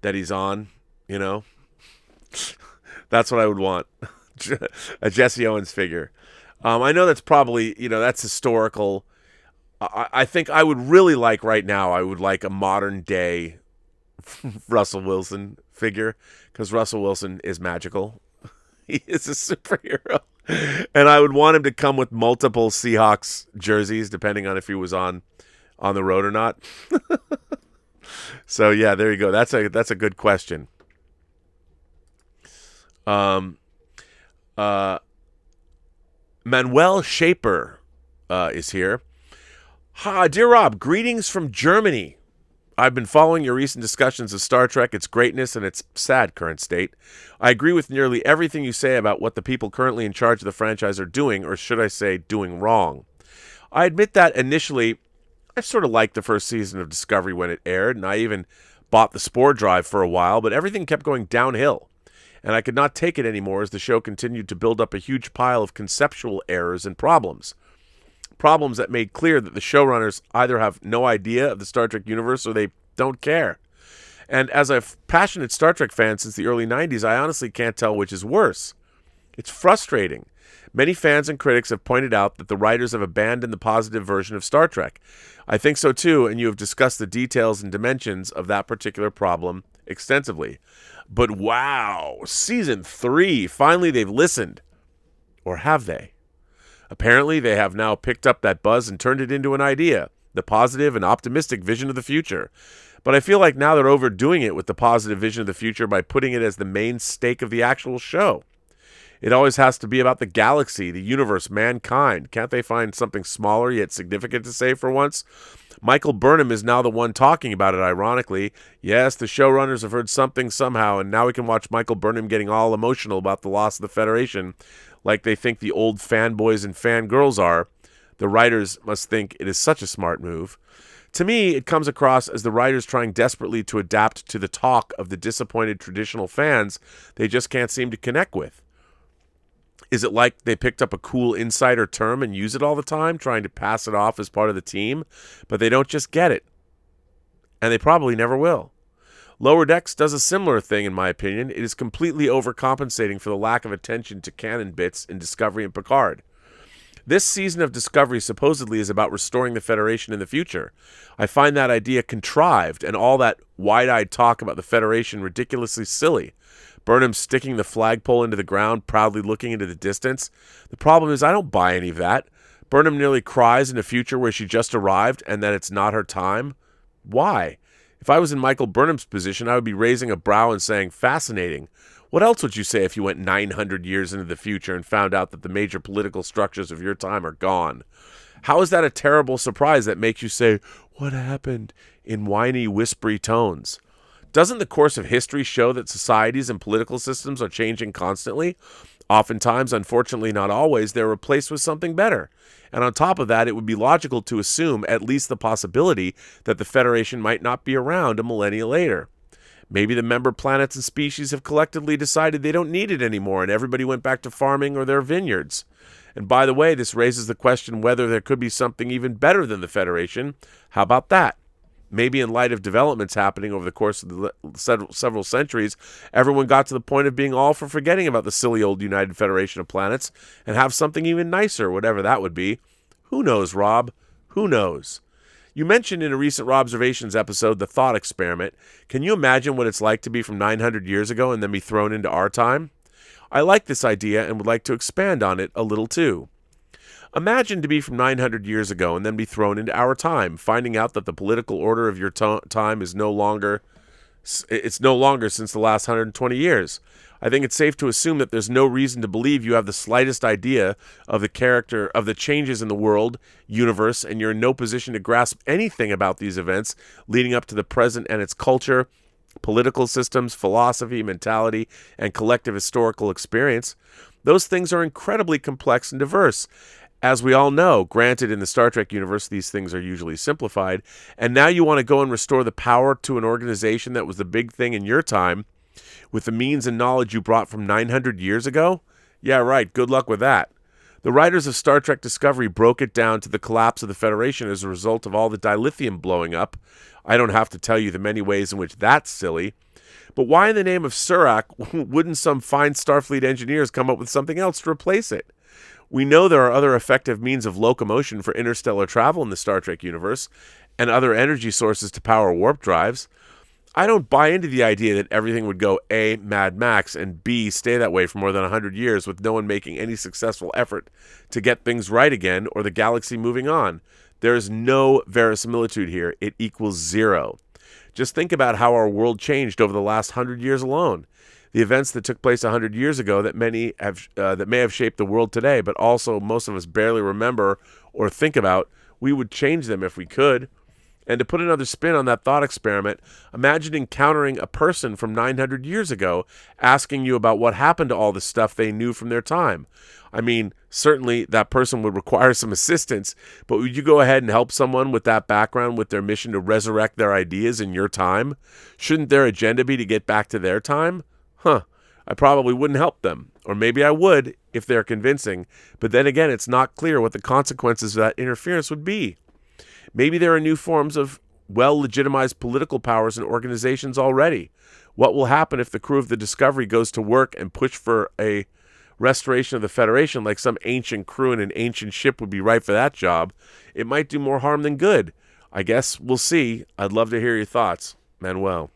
that he's on. That's what I would want. A Jesse Owens figure. I know that's probably that's historical. I think I would really like right now. I would like a modern day Russell Wilson figure, because Russell Wilson is magical. He is a superhero. And I would want him to come with multiple Seahawks jerseys, depending on if he was on the road or not. So yeah, there you go. That's a good question. Manuel Shaper is here. Dear Rob, greetings from Germany. I've been following your recent discussions of Star Trek, its greatness, and its sad current state. I agree with nearly everything you say about what the people currently in charge of the franchise are doing, or should I say, doing wrong. I admit that initially, I sort of liked the first season of Discovery when it aired, and I even bought the Spore Drive for a while, but everything kept going downhill, and I could not take it anymore as the show continued to build up a huge pile of conceptual errors and problems. Problems that made clear that the showrunners either have no idea of the Star Trek universe or they don't care. And as a passionate Star Trek fan since the early 90s, I honestly can't tell which is worse. It's frustrating. Many fans and critics have pointed out that the writers have abandoned the positive version of Star Trek. I think so too, and you have discussed the details and dimensions of that particular problem extensively. But wow, Season 3, finally they've listened. Or have they? Apparently, they have now picked up that buzz and turned it into an idea, the positive and optimistic vision of the future. But I feel like now they're overdoing it with the positive vision of the future by putting it as the main stake of the actual show. It always has to be about the galaxy, the universe, mankind. Can't they find something smaller yet significant to say for once? Michael Burnham is now the one talking about it, ironically. Yes, the showrunners have heard something somehow, and now we can watch Michael Burnham getting all emotional about the loss of the Federation, like they think the old fanboys and fangirls are. The writers must think it is such a smart move. To me, it comes across as the writers trying desperately to adapt to the talk of the disappointed traditional fans they just can't seem to connect with. Is it like they picked up a cool insider term and use it all the time, trying to pass it off as part of the team, but they don't just get it? And they probably never will. Lower Decks does a similar thing, in my opinion. It is completely overcompensating for the lack of attention to canon bits in Discovery and Picard. This season of Discovery supposedly is about restoring the Federation in the future. I find that idea contrived and all that wide-eyed talk about the Federation ridiculously silly. Burnham sticking the flagpole into the ground, proudly looking into the distance. The problem is I don't buy any of that. Burnham nearly cries in a future where she just arrived and that it's not her time. Why? If I was in Michael Burnham's position, I would be raising a brow and saying, fascinating. What else would you say if you went 900 years into the future and found out that the major political structures of your time are gone? How is that a terrible surprise that makes you say, what happened, in whiny, whispery tones? Doesn't the course of history show that societies and political systems are changing constantly? Oftentimes, unfortunately not always, they're replaced with something better. And on top of that, it would be logical to assume at least the possibility that the Federation might not be around a millennia later. Maybe the member planets and species have collectively decided they don't need it anymore and everybody went back to farming or their vineyards. And by the way, this raises the question whether there could be something even better than the Federation. How about that? Maybe in light of developments happening over the course of the several centuries, everyone got to the point of being all for forgetting about the silly old United Federation of Planets and have something even nicer, whatever that would be. Who knows, Rob? Who knows? You mentioned in a recent Robservations episode the thought experiment. Can you imagine what it's like to be from 900 years ago and then be thrown into our time? I like this idea and would like to expand on it a little too. Imagine to be from 900 years ago and then be thrown into our time, finding out that the political order of your time is no longer It's no longer since the last 120 years. I think it's safe to assume that there's no reason to believe you have the slightest idea of the character of the changes in the world, universe, and you're in no position to grasp anything about these events leading up to the present and its culture, political systems, philosophy, mentality, and collective historical experience. Those things are incredibly complex and diverse. As we all know, granted in the Star Trek universe, these things are usually simplified, and now you want to go and restore the power to an organization that was the big thing in your time with the means and knowledge you brought from 900 years ago? Yeah, right. Good luck with that. The writers of Star Trek Discovery broke it down to the collapse of the Federation as a result of all the dilithium blowing up. I don't have to tell you the many ways in which that's silly. But why in the name of Surak wouldn't some fine Starfleet engineers come up with something else to replace it? We know there are other effective means of locomotion for interstellar travel in the Star Trek universe, and other energy sources to power warp drives. I don't buy into the idea that everything would go A, Mad Max, and B, stay that way for more than 100 years with no one making any successful effort to get things right again or the galaxy moving on. There is no verisimilitude here. It equals zero. Just think about how our world changed over the last 100 years alone. The events that took place 100 years ago that may have shaped the world today, but also most of us barely remember or think about, we would change them if we could. And to put another spin on that thought experiment, imagine encountering a person from 900 years ago asking you about what happened to all the stuff they knew from their time. I mean, certainly that person would require some assistance, but would you go ahead and help someone with that background with their mission to resurrect their ideas in your time? Shouldn't their agenda be to get back to their time? I probably wouldn't help them. Or maybe I would if they're convincing. But then again, it's not clear what the consequences of that interference would be. Maybe there are new forms of well-legitimized political powers and organizations already. What will happen if the crew of the Discovery goes to work and push for a restoration of the Federation like some ancient crew in an ancient ship would be right for that job? It might do more harm than good. I guess we'll see. I'd love to hear your thoughts. Manuel.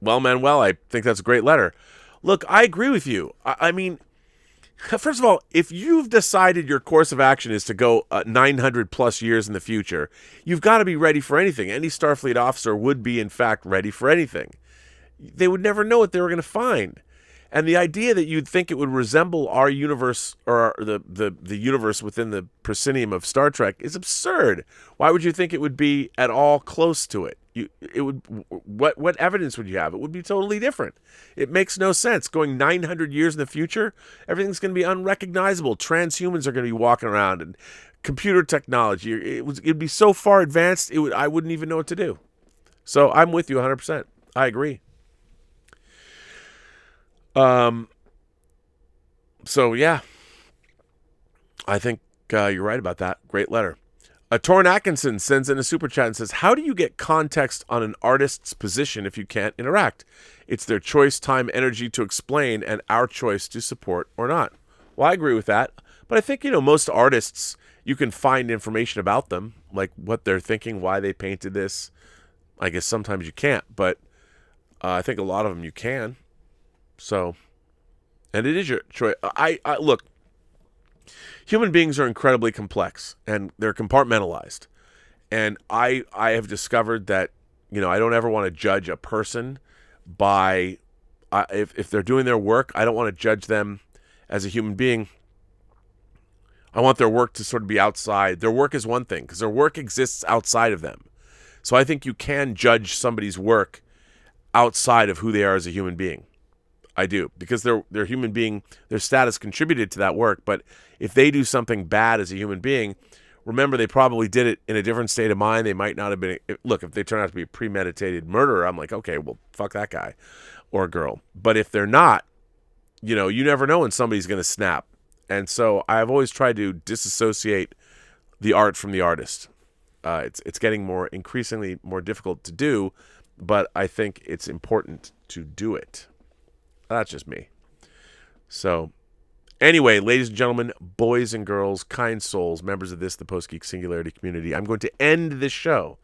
Manuel, I think that's a great letter. Look, I agree with you. I mean, first of all, if you've decided your course of action is to go 900 plus years in the future, you've got to be ready for anything. Any Starfleet officer would be, in fact, ready for anything. They would never know what they were going to find. And the idea that you'd think it would resemble our universe or the universe within the proscenium of Star Trek is absurd. Why would you think it would be at all close to it? What evidence would you have? It would be totally different. It makes no sense. Going 900 years in the future, everything's going to be unrecognizable. Transhumans are going to be walking around, and computer technology. It'd be so far advanced, I wouldn't even know what to do. So I'm with you 100%. I agree. So yeah, I think you're right about that. Great letter. Torrin Atkinson sends in a super chat and says, how do you get context on an artist's position if you can't interact? It's their choice, time, energy to explain, and our choice to support or not. Well, I agree with that. But I think, most artists, you can find information about them, like what they're thinking, why they painted this. I guess sometimes you can't, but I think a lot of them you can. So, and it is your choice. I look, human beings are incredibly complex and they're compartmentalized. And I have discovered that, I don't ever want to judge a person by, if they're doing their work, I don't want to judge them as a human being. I want their work to sort of be outside. Their work is one thing because their work exists outside of them. So I think you can judge somebody's work outside of who they are as a human being. I do, because they're human being, their status contributed to that work. But if they do something bad as a human being, remember they probably did it in a different state of mind. They might not have been. Look, if they turn out to be a premeditated murderer, I'm like, okay, well, fuck that guy or girl. But if they're not, you never know when somebody's going to snap. And so I've always tried to disassociate the art from the artist. It's getting increasingly more difficult to do, but I think it's important to do it. That's just me. So, anyway, ladies and gentlemen, boys and girls, kind souls, members of the Post-Geek Singularity community, I'm going to end this show.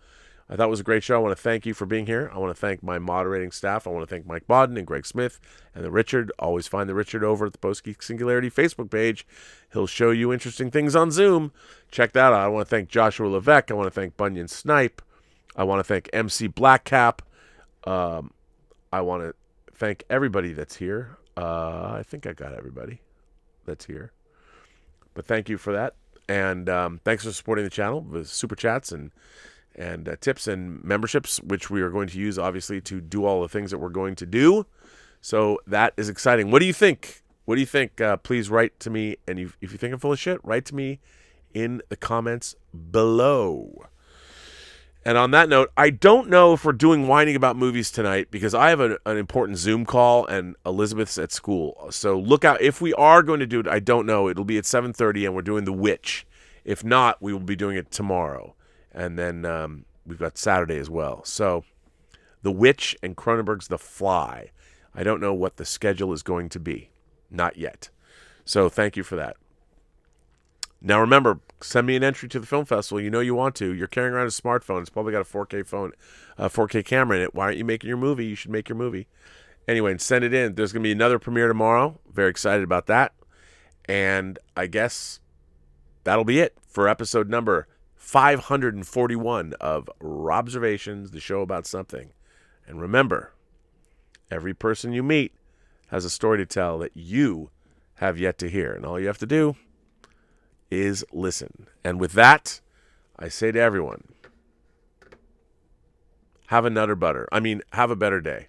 I thought it was a great show. I want to thank you for being here. I want to thank my moderating staff. I want to thank Mike Bodden and Greg Smith and the Richard. Always find the Richard over at the Post-Geek Singularity Facebook page. He'll show you interesting things on Zoom. Check that out. I want to thank Joshua Levesque. I want to thank Bunyan Snipe. I want to thank MC Blackcap. I want to thank everybody that's here. I think I got everybody that's here. But thank you for that. And thanks for supporting the channel with super chats and tips and memberships, which we are going to use, obviously, to do all the things that we're going to do. So that is exciting. What do you think? What do you think? Please write to me. And if you think I'm full of shit, write to me in the comments below. And on that note, I don't know if we're doing whining about movies tonight because I have an important Zoom call and Elizabeth's at school. So look out. If we are going to do it, I don't know. It'll be at 7:30 and we're doing The Witch. If not, we will be doing it tomorrow. And then we've got Saturday as well. So The Witch and Cronenberg's The Fly. I don't know what the schedule is going to be. Not yet. So thank you for that. Now remember, send me an entry to the film festival. You know you want to. You're carrying around a smartphone. It's probably got a 4K phone, 4K camera in it. Why aren't you making your movie? You should make your movie. Anyway, and send it in. There's going to be another premiere tomorrow. Very excited about that. And I guess that'll be it for episode number 541 of Robservations, the show about something. And remember, every person you meet has a story to tell that you have yet to hear. And all you have to do is listen. And with that, I say to everyone, have a better day.